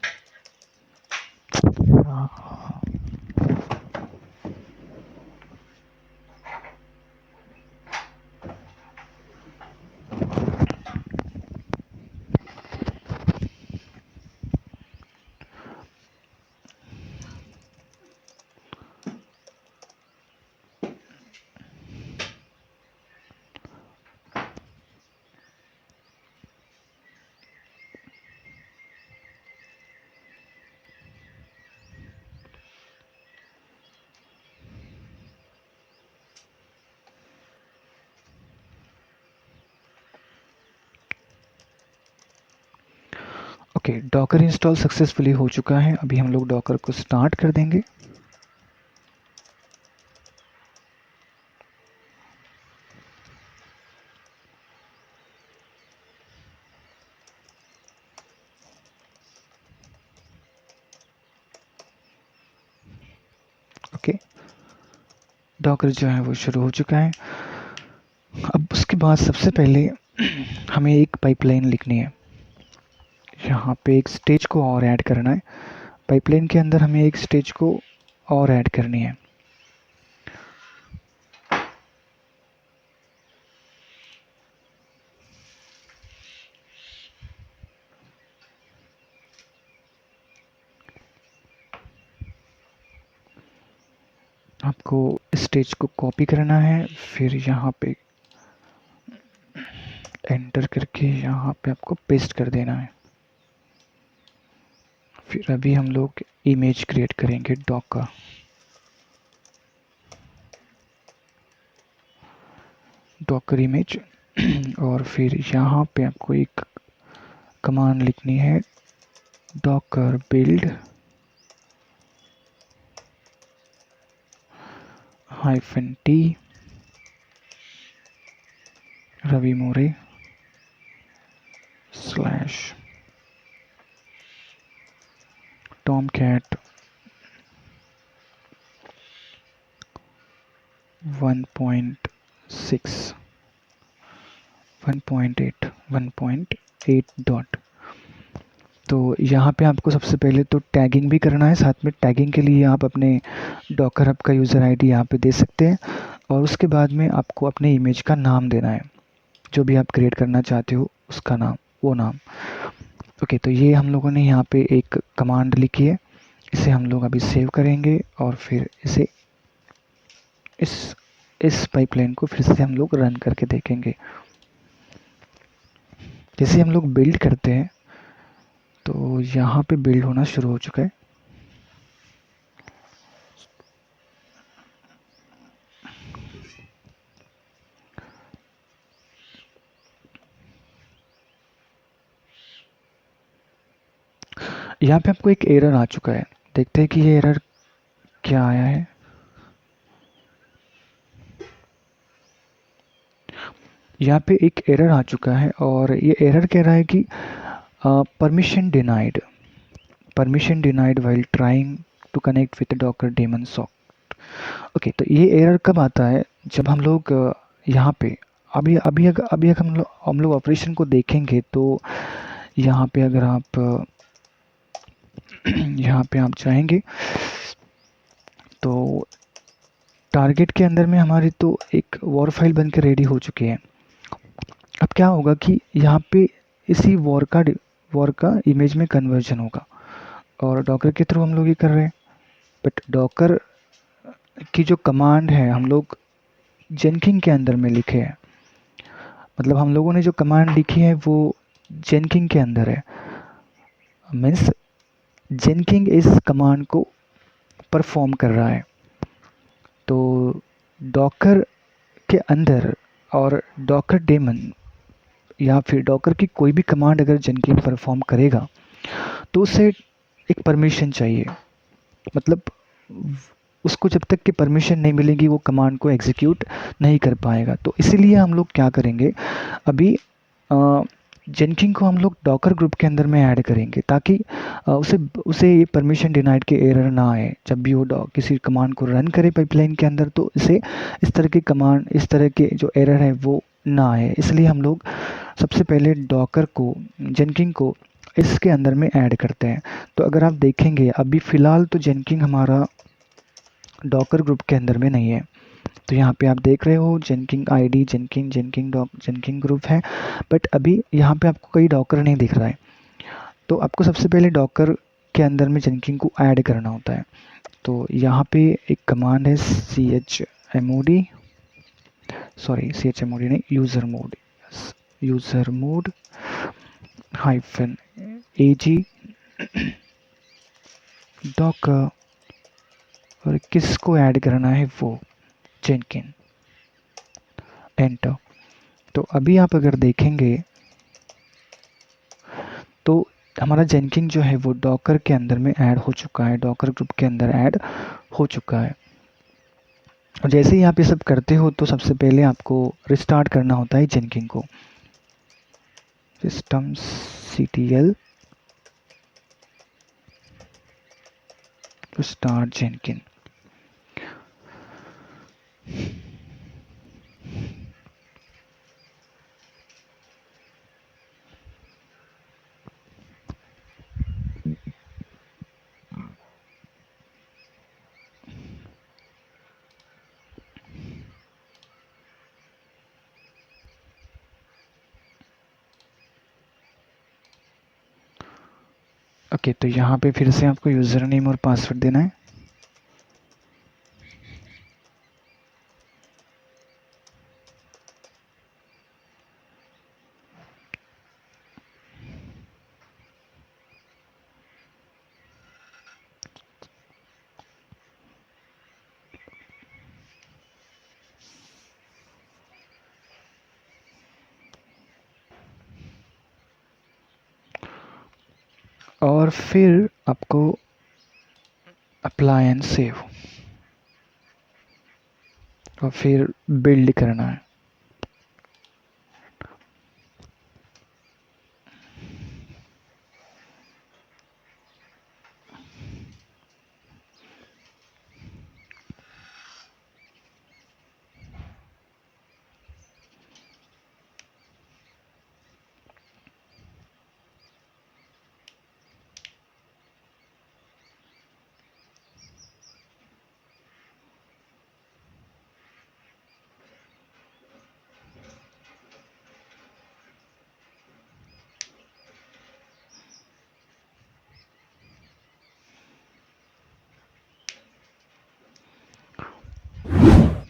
ओके, डॉकर इंस्टॉल सक्सेसफुली हो चुका है। अभी हम लोग डॉकर को स्टार्ट कर देंगे। ओके, डॉकर जो है वो शुरू हो चुका है। अब उसके बाद सबसे पहले हमें एक पाइपलाइन लिखनी है। यहाँ पे एक स्टेज को और ऐड करना है। पाइपलाइन के अंदर हमें एक स्टेज को और ऐड करनी है। आपको स्टेज को कॉपी करना है, फिर यहाँ पे एंटर करके यहाँ पे आपको पेस्ट कर देना है। फिर अभी हम लोग इमेज क्रिएट करेंगे डॉकर। डॉकर इमेज और फिर यहाँ पे आपको एक कमांड लिखनी है, डॉकर बिल्ड -t रवि मोरे /tomcat 1.6 1.8 डॉट। तो यहाँ पे आपको सबसे पहले तो टैगिंग भी करना है। साथ में टैगिंग के लिए आप अपने डॉकर हब का यूज़र आईडी यहाँ पे दे सकते हैं और उसके बाद में आपको अपने इमेज का नाम देना है, जो भी आप क्रिएट करना चाहते हो उसका नाम, वो नाम। ओके, तो ये हम लोगों ने यहाँ पे एक कमांड लिखी है, इसे हम लोग अभी सेव करेंगे और फिर इसे इस पाइपलाइन को फिर से हम लोग रन करके देखेंगे। जैसे हम लोग बिल्ड करते हैं तो यहाँ पे बिल्ड होना शुरू हो चुका है। यहाँ पे आपको एक एरर आ चुका है, देखते हैं कि ये एरर क्या आया है। यहाँ पे एक एरर आ चुका है और ये एरर कह रहा है कि permission denied while trying to connect with Docker daemon soft. Okay, तो ये एरर कब आता है, जब हम लोग यहाँ पे अभी हम लोग ऑपरेशन को देखेंगे तो यहाँ पे अगर आप यहाँ पे आप चाहेंगे तो टारगेट के अंदर में हमारी तो एक वॉर फाइल बन के रेडी हो चुकी है। अब क्या होगा कि यहाँ पे इसी वॉर का इमेज में कन्वर्जन होगा और डॉकर के थ्रू हम लोग ये कर रहे हैं। बट डॉकर की जो कमांड है हम लोग जेनकिंग के अंदर में लिखे हैं, मतलब हम लोगों ने जो कमांड लिखी है वो जेनकिंग के अंदर है। मीन्स जेनकिंग इस कमांड को परफॉर्म कर रहा है। तो डॉकर के अंदर और डॉकर डेमन या फिर डॉकर की कोई भी कमांड अगर जेनकिंग परफॉर्म करेगा तो उसे एक परमिशन चाहिए, मतलब उसको जब तक कि परमिशन नहीं मिलेगी वो कमांड को एग्जीक्यूट नहीं कर पाएगा। तो इसीलिए हम लोग क्या करेंगे, अभी जेनकिंग को हम लोग डॉकर ग्रुप के अंदर में ऐड करेंगे ताकि उसे ये परमिशन डिनाइड के एरर ना आए। जब भी वो किसी कमांड को रन करे पाइपलाइन के अंदर तो इसे इस तरह के जो एरर है वो ना आए। इसलिए हम लोग सबसे पहले डॉकर को, जेनकिंग को इसके अंदर में ऐड करते हैं। तो अगर आप देखेंगे अभी फ़िलहाल तो जेनकिंग हमारा डॉकर ग्रुप के अंदर में नहीं है। तो यहाँ पे आप देख रहे हो जेनकिंग आईडी, जेनकिंग ग्रुप है, बट अभी यहाँ पे आपको कोई डॉकर नहीं दिख रहा है। तो आपको सबसे पहले डॉकर के अंदर में जेनकिंग को ऐड करना होता है। तो यहाँ पे एक कमांड है chmod नहीं, यूज़र मोड -ag डॉकर, और किसको ऐड करना है वो जेनकिन, एंटर। तो अभी आप अगर देखेंगे तो हमारा जेनकिन जो है वो डॉकर के अंदर में ऐड हो चुका है, डॉकर ग्रुप के अंदर ऐड हो चुका है। और जैसे ही आप ये सब करते हो तो सबसे पहले आपको रिस्टार्ट करना होता है जेनकिन को। systemctl start जेनकिन। ओके, तो यहाँ पे फिर से आपको यूज़र नेम और पासवर्ड देना है। और फिर आपको अप्लाई एंड सेव और फिर बिल्ड करना है।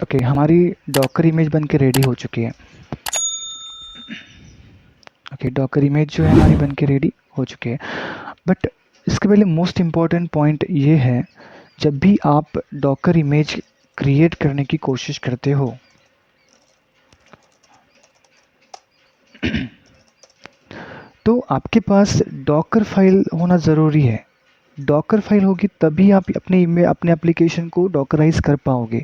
ओके, हमारी डॉकर इमेज बन के रेडी हो चुकी है। ओके, डॉकर इमेज जो है हमारी बन के रेडी हो चुकी है। बट इसके पहले मोस्ट इम्पॉर्टेंट पॉइंट ये है, जब भी आप डॉकर इमेज क्रिएट करने की कोशिश करते हो तो आपके पास डॉकर फाइल होना ज़रूरी है। डॉकर फाइल होगी तभी आप अपने एप्लीकेशन को डॉकराइज कर पाओगे।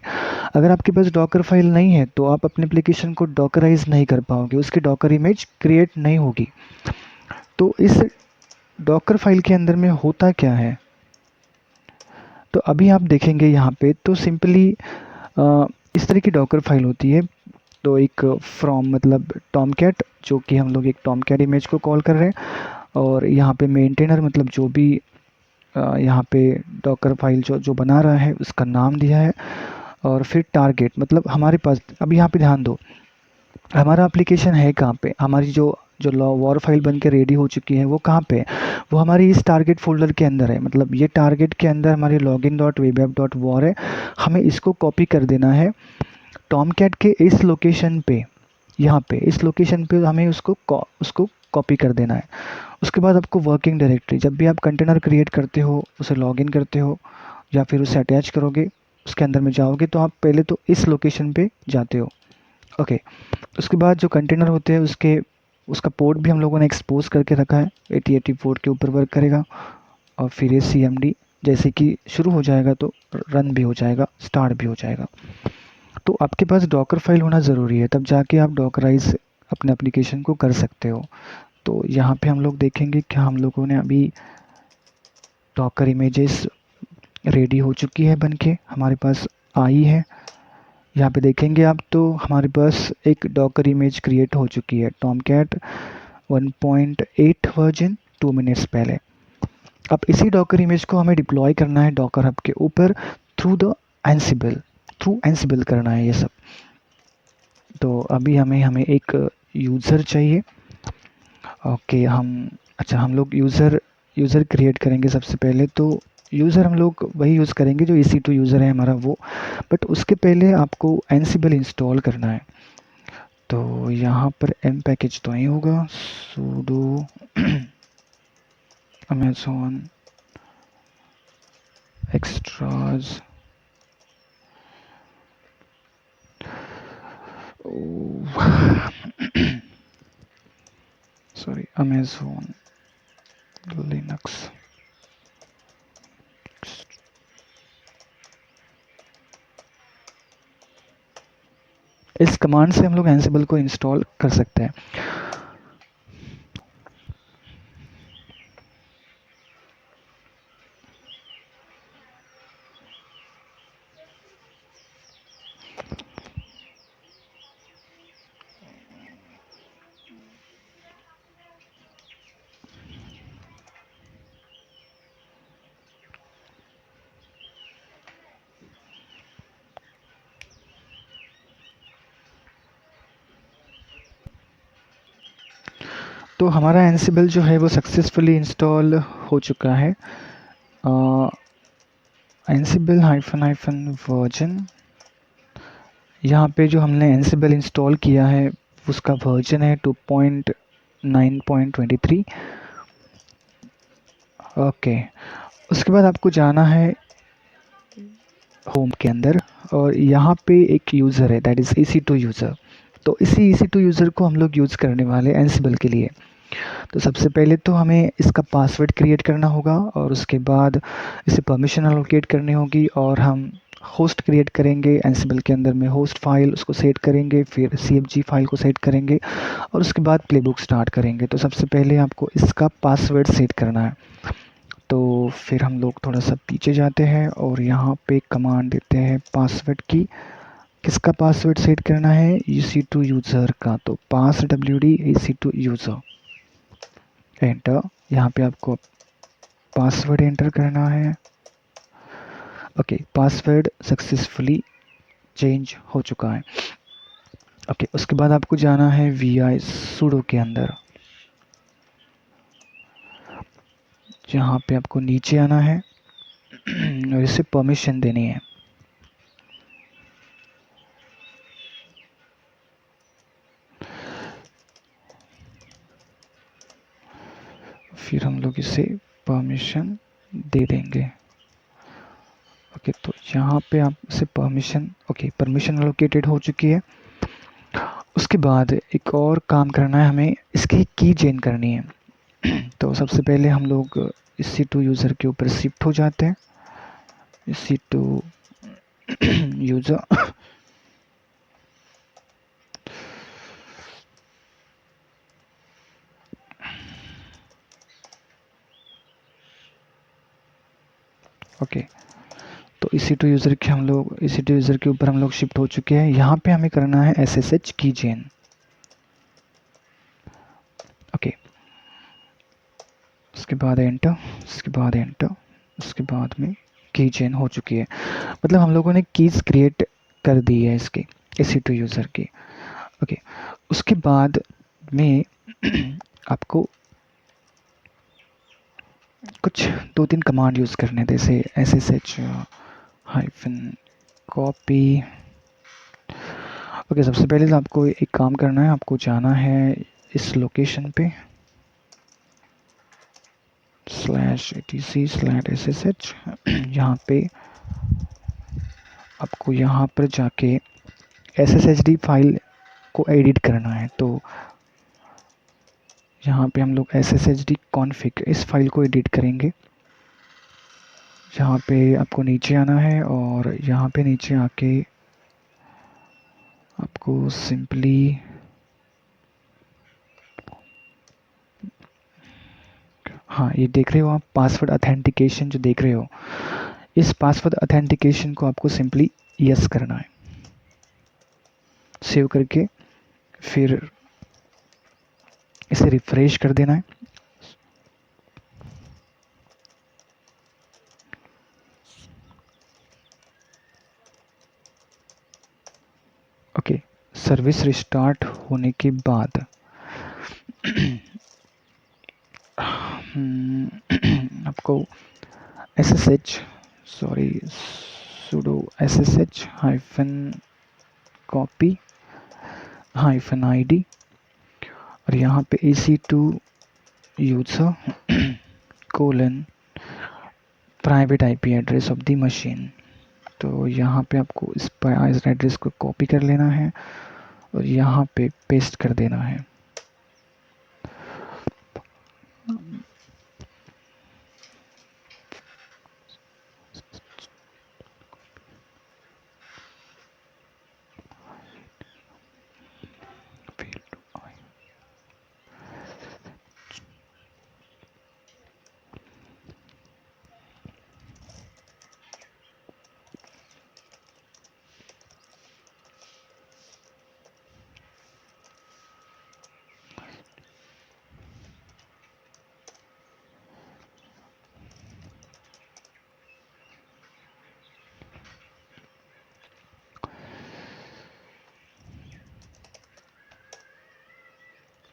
अगर आपके पास डॉकर फाइल नहीं है तो आप अपने एप्लीकेशन को डॉकराइज नहीं कर पाओगे, उसकी डॉकर इमेज क्रिएट नहीं होगी। तो इस डॉकर फाइल के अंदर में होता क्या है, तो अभी आप देखेंगे यहाँ पे तो सिंपली इस तरह की डॉकर फाइल होती है। तो एक फ्रॉम मतलब टॉमकैट, जो कि हम लोग एक टॉमकैट इमेज को कॉल कर रहे हैं, और यहाँ पे मेंटेनर मतलब जो भी यहाँ पे डॉकर फाइल जो जो बना रहा है उसका नाम दिया है, और फिर टारगेट मतलब हमारे पास, अब यहाँ पे ध्यान दो हमारा एप्लीकेशन है कहाँ पे, हमारी जो जो वॉर फाइल बन के रेडी हो चुकी है वो कहाँ पे है, वो हमारी इस टारगेट फोल्डर के अंदर है। मतलब ये टारगेट के अंदर हमारी login.webapp.war है, हमें इसको कॉपी कर देना है टॉमकैट के इस लोकेशन पे, यहाँ पे इस लोकेशन पे हमें उसको कॉपी कर देना है। उसके बाद आपको वर्किंग डायरेक्टरी, जब भी आप कंटेनर क्रिएट करते हो, उसे लॉगिन करते हो या फिर उसे अटैच करोगे, उसके अंदर में जाओगे तो आप पहले तो इस लोकेशन पे जाते हो। ओके, उसके बाद जो कंटेनर होते हैं उसका पोर्ट भी हम लोगों ने एक्सपोज करके रखा है, 8080 पोर्ट के ऊपर वर्क करेगा। और फिर ये CMD जैसे कि शुरू हो जाएगा तो रन भी हो जाएगा, स्टार्ट भी हो जाएगा। तो आपके पास डॉकर फाइल होना ज़रूरी है, तब जाके आप डॉकराइज अपने एप्लीकेशन को कर सकते हो। तो यहाँ पे हम लोग देखेंगे कि हम लोगों ने अभी डॉकर इमेजेस रेडी हो चुकी है, बनके हमारे पास आई है। यहाँ पे देखेंगे आप तो हमारे पास एक डॉकर इमेज क्रिएट हो चुकी है, टॉमकैट 1.8 वर्जन 2 मिनट्स पहले। अब इसी डॉकर इमेज को हमें डिप्लॉय करना है डॉकर हब के ऊपर थ्रू एंसिबल करना है ये सब। तो अभी हमें एक यूज़र चाहिए। ओके, हम लोग यूज़र क्रिएट करेंगे सबसे पहले। तो यूज़र हम लोग वही यूज़ करेंगे जो EC2 यूज़र है हमारा वो, बट उसके पहले आपको एंसिबल इंस्टॉल करना है। तो यहाँ पर m पैकेज तो नहीं होगा, sudo amazon extras sorry amazon linux इस कमांड से हम लोग एंसिबल को इंस्टॉल कर सकते हैं। तो हमारा एंसिबल जो है वो सक्सेसफुली इंस्टॉल हो चुका है। एंसिबल हाइफन वर्जन, यहाँ पे जो हमने एंसिबल इंस्टॉल किया है उसका वर्जन है 2.9.23। ओके, उसके बाद आपको जाना है होम के अंदर, और यहाँ पे एक यूज़र है दैट इज़ EC2 यूज़र। तो इसी EC2 यूज़र को हम लोग यूज़ करने वाले एंसिबल के लिए। तो सबसे पहले तो हमें इसका पासवर्ड क्रिएट करना होगा, और उसके बाद इसे परमिशन अलोकेट करनी होगी, और हम होस्ट क्रिएट करेंगे एंसिबल के अंदर में, होस्ट फाइल उसको सेट करेंगे, फिर CFG फाइल को सेट करेंगे, और उसके बाद प्लेबुक स्टार्ट करेंगे। तो सबसे पहले आपको इसका पासवर्ड सेट करना है। तो फिर हम लोग थोड़ा सा पीछे जाते हैं और यहाँ पे कमांड देते हैं पासवर्ड की। किसका पासवर्ड सेट करना है? EC2 यूज़र का। तो पास WD EC2 यूज़र, एंटर। यहाँ पे आपको पासवर्ड एंटर करना है। ओके, पासवर्ड सक्सेसफुली चेंज हो चुका है। ओके, उसके बाद आपको जाना है vi sudo के अंदर, जहाँ पे आपको नीचे आना है और इसे परमिशन देनी है। फिर हम लोग इसे परमिशन दे देंगे। ओके, तो यहाँ पे आप इसे परमिशन, ओके, परमिशन एलोकेटेड हो चुकी है। उसके बाद एक और काम करना है, हमें इसकी की चेंज करनी है। तो सबसे पहले हम लोग EC2 यूज़र के ऊपर शिफ्ट हो जाते हैं। EC2 यूज़र, ओके, तो EC2 यूज़र के ऊपर हम लोग शिफ्ट हो चुके हैं। यहाँ पे हमें करना है SSH की चेन। ओके, उसके बाद एंटर, उसके बाद एंटर। उसके बाद में की चेन हो चुकी है, मतलब हम लोगों ने कीज क्रिएट कर दी है इसकी EC2 यूज़र की। ओके, उसके बाद में आपको कुछ 2-3 कमांड यूज़ करने, जैसे SSH हाइफन कॉपी। ओके, सबसे पहले तो आपको एक काम करना है, आपको जाना है इस लोकेशन पे /etc/ssh। यहाँ पे आपको यहाँ पर जाके SSHD फाइल को एडिट करना है। तो यहाँ पे हम लोग SSHD config इस फाइल को एडिट करेंगे। यहाँ पे आपको नीचे आना है और यहाँ पे नीचे आके आपको सिंपली हाँ, ये देख रहे हो आप पासवर्ड अथेंटिकेशन जो देख रहे हो, इस पासवर्ड अथेंटिकेशन को आपको सिंपली यस करना है। सेव करके फिर इसे रिफ्रेश कर देना है। ओके, सर्विस रिस्टार्ट होने के बाद आपको sudo ssh hyphen copy hyphen id और यहाँ पे EC2 user colon private IP address of the machine. तो यहाँ पे आपको इस एड्रेस को कॉपी कर लेना है और यहाँ पे पेस्ट कर देना है।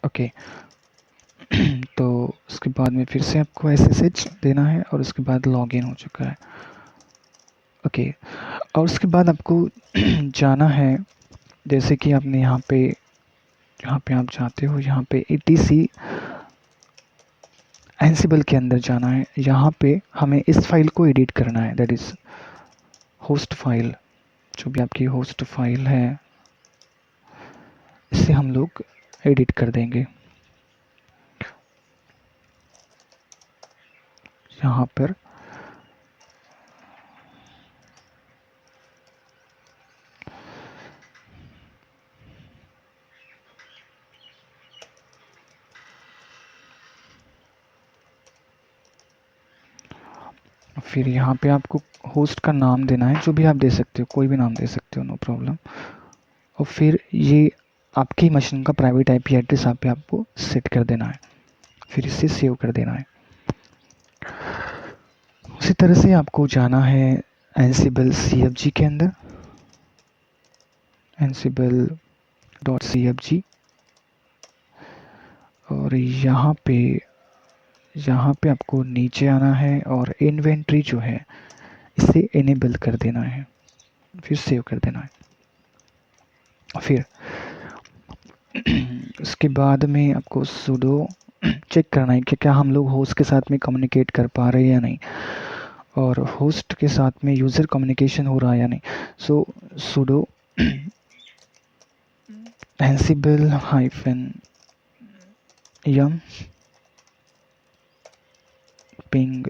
ओके, तो उसके बाद में फिर से आपको SSH देना है और उसके बाद लॉगिन हो चुका है। ओके, और उसके बाद आपको जाना है, जैसे कि आपने यहाँ पे आप चाहते हो, यहाँ पे etc एंसिबल के अंदर जाना है। यहाँ पे हमें इस फाइल को एडिट करना है, दैट इज होस्ट फाइल। जो भी आपकी होस्ट फाइल है इसे हम लोग एडिट कर देंगे। यहाँ पर फिर यहाँ पे आपको होस्ट का नाम देना है, जो भी आप दे सकते हो, कोई भी नाम दे सकते हो, नो प्रॉब्लम। और फिर ये आपकी मशीन का प्राइवेट IP एड्रेस आप पे आपको सेट कर देना है, फिर इसे सेव कर देना है। उसी तरह से आपको जाना है एंसिबल CFG के अंदर, ansible.cfg, और यहाँ पे आपको नीचे आना है और इन्वेंट्री जो है इसे इनेबल कर देना है, फिर सेव कर देना है। फिर उसके बाद में आपको sudo चेक करना है कि क्या हम लोग होस्ट के साथ में कम्युनिकेट कर पा रहे हैं या नहीं, और होस्ट के साथ में यूज़र कम्युनिकेशन हो रहा है या नहीं। सो sudo ansible hyphen yum ping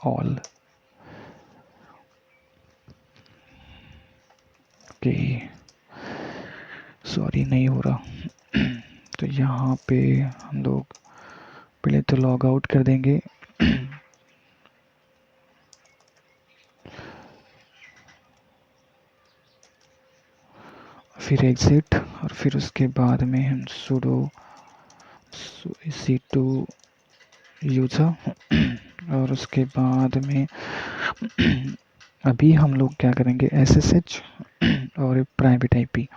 all। Okay, sorry नहीं हो रहा। तो यहाँ पे हम लोग पहले तो लॉग आउट कर देंगे। फिर एग्जिट, और फिर उसके बाद में हम sudo EC2 यूज़र और उसके बाद में अभी हम लोग क्या करेंगे, SSH और प्राइवेट आईपी,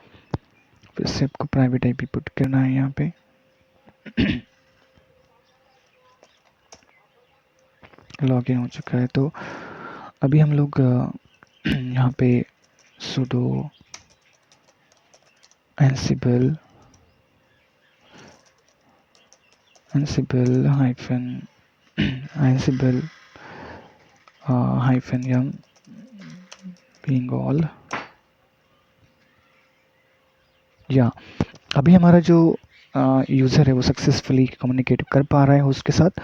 फिर से आपको प्राइवेट आईपी पुट करना है यहाँ पे। लॉगिन हो चुका है, तो अभी हम लोग यहाँ पे sudo ansible hyphen ansible hyphen yum being all या अभी हमारा जो यूज़र है वो सक्सेसफुली कम्युनिकेट कर पा रहा है होस्ट के साथ।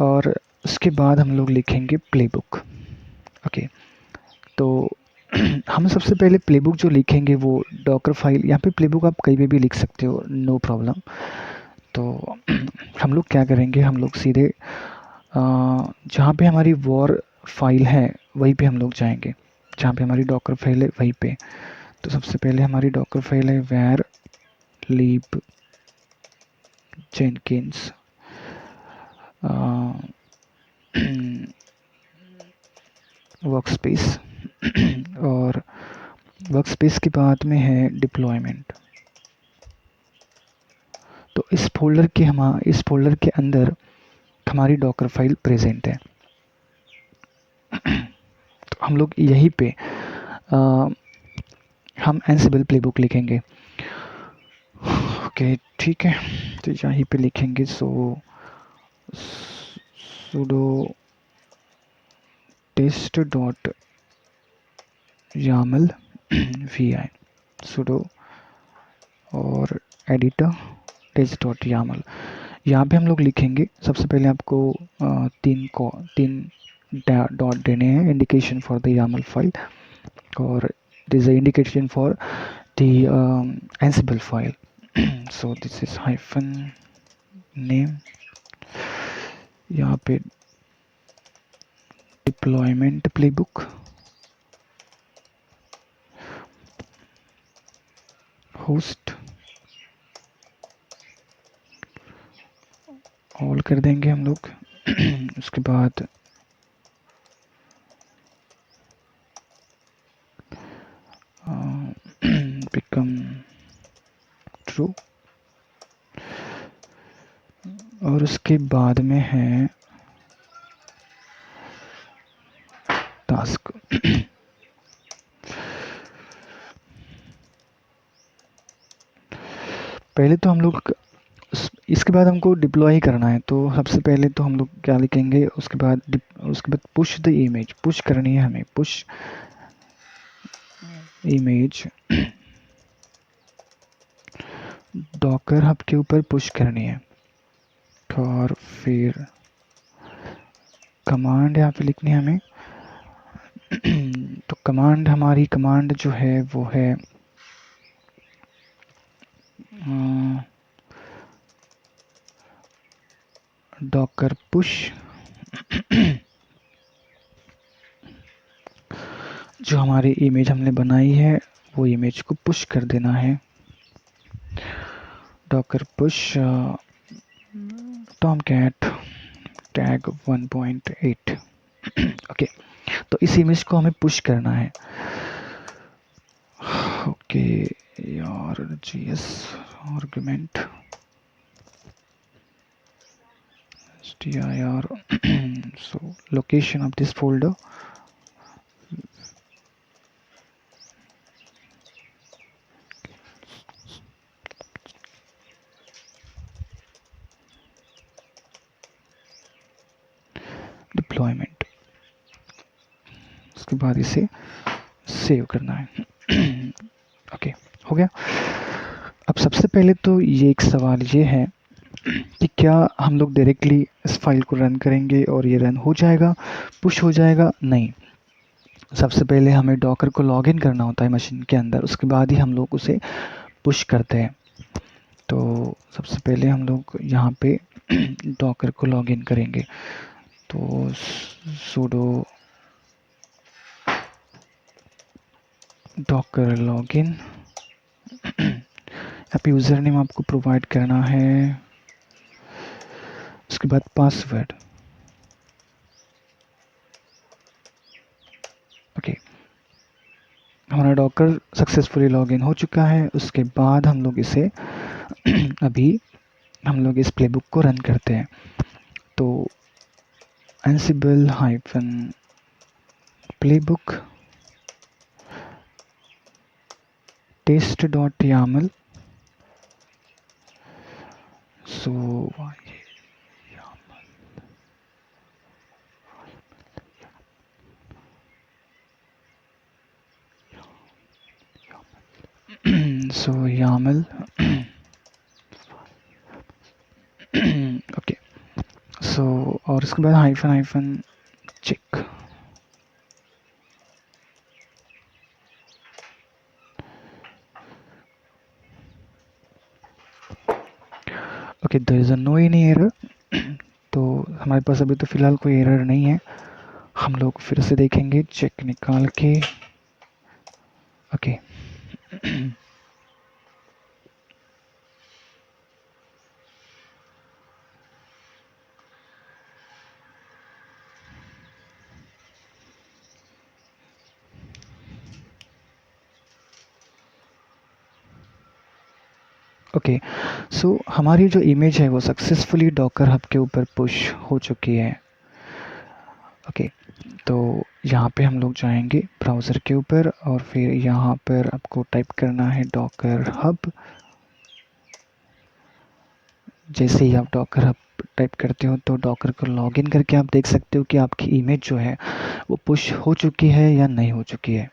और उसके बाद हम लोग लिखेंगे प्लेबुक। ओके, तो हम सबसे पहले प्लेबुक जो लिखेंगे वो डॉकर फाइल, यहाँ पे प्लेबुक आप कहीं पे भी लिख सकते हो, नो प्रॉब्लम। तो हम लोग क्या करेंगे, हम लोग सीधे जहाँ पे हमारी वॉर फाइल है वहीं पे हम लोग जाएंगे, जहाँ पे हमारी डॉकर फाइल है वहीं पे। तो सबसे पहले हमारी डॉकर फाइल है where lib jenkins वर्कस्पेस और वर्कस्पेस के बाद में है डिप्लॉयमेंट। तो इस फोल्डर के अंदर हमारी डॉकर फाइल प्रेजेंट है। तो हम लोग यहीं पे हम एंसिबल प्लेबुक लिखेंगे। ओके ठीक है, तो यहीं पे लिखेंगे sudo test dot YAML vi sudo और एडिटर test डॉट YAML। यहाँ पे हम लोग लिखेंगे, सबसे पहले आपको तीन डॉट देने हैं, indication for the YAML file और this is indication for the ansible file. So this is hyphen name, यहाँ पे डिप्लॉयमेंट प्लेबुक, होस्ट ऑल कर देंगे हम लोग। उसके बाद बिकम ट्रू और उसके बाद में है टास्क। पहले तो हम लोग इसके बाद हमको डिप्लॉय करना है, तो सबसे पहले तो हम लोग क्या लिखेंगे, उसके बाद पुश द इमेज, पुश करनी है हमें, पुश इमेज डॉकर हब के ऊपर पुश करनी है। और फिर कमांड यहाँ पे लिखनी है हमें। तो हमारी कमांड जो है वो है डॉकर पुश जो हमारी इमेज हमने बनाई है वो इमेज को पुश कर देना है। Docker push Tomcat tag 1.8। Okay, तो इस इमेज को हमें पुश करना है। ओके यार, GS argument dir so location of this folder, deployment, उसके बाद इसे सेव करना है। ओके हो गया। अब सबसे पहले तो ये एक सवाल ये है कि क्या हम लोग डायरेक्टली इस फाइल को रन करेंगे और ये रन हो जाएगा, पुश हो जाएगा? नहीं, सबसे पहले हमें डॉकर को लॉगिन करना होता है मशीन के अंदर, उसके बाद ही हम लोग उसे पुश करते हैं। तो सबसे पहले हम लोग यहाँ पे डॉकर को लॉगिन करेंगे। तो sudo डॉकर लॉगिन, यहाँ पे यूज़र नेम आपको प्रोवाइड करना है, उसके बाद पासवर्ड। हमारा डॉकर सक्सेसफुली लॉगिन हो चुका है। उसके बाद हम लोग इसे अभी हम लोग इस प्लेबुक को रन करते हैं। तो ansible -playbook test.yaml, so so YAML okay, so और इसके बाद hyphen check. Okay, there is no any error. तो हमारे पास अभी तो फ़िलहाल कोई एरर नहीं है। हम लोग फिर से देखेंगे चेक निकाल के। ओके ओके, सो हमारी जो इमेज है वो सक्सेसफुली डॉकर हब के ऊपर पुश हो चुकी है। ओके, तो यहाँ पे हम लोग जाएंगे ब्राउज़र के ऊपर और फिर यहाँ पर आपको टाइप करना है डॉकर हब। जैसे ही आप डॉकर हब टाइप करते हो तो डॉकर को लॉगिन करके आप देख सकते हो कि आपकी इमेज जो है वो पुश हो चुकी है या नहीं हो चुकी है।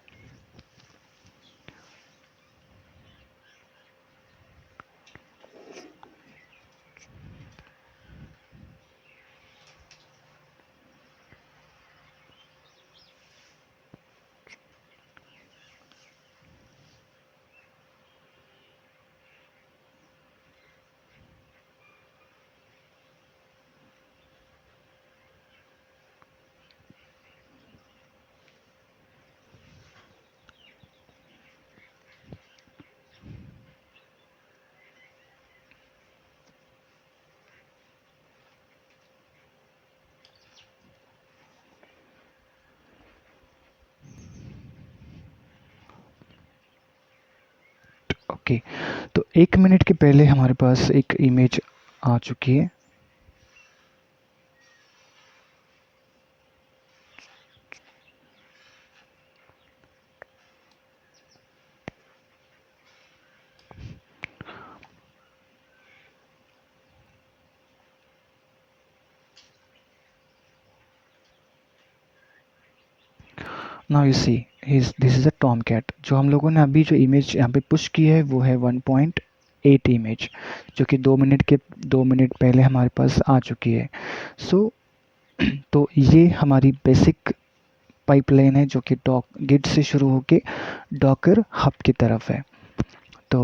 ओके, तो 1 मिनट के पहले हमारे पास एक इमेज आ चुकी है। Now you see this is a Tomcat. जो हम लोगों ने अभी जो इमेज यहाँ पे पुश की है वो है 1.8 इमेज, जो कि 2 मिनट पहले हमारे पास आ चुकी है। सो तो ये हमारी बेसिक पाइपलाइन है जो कि गिट से शुरू होके डॉकर हब की तरफ है। तो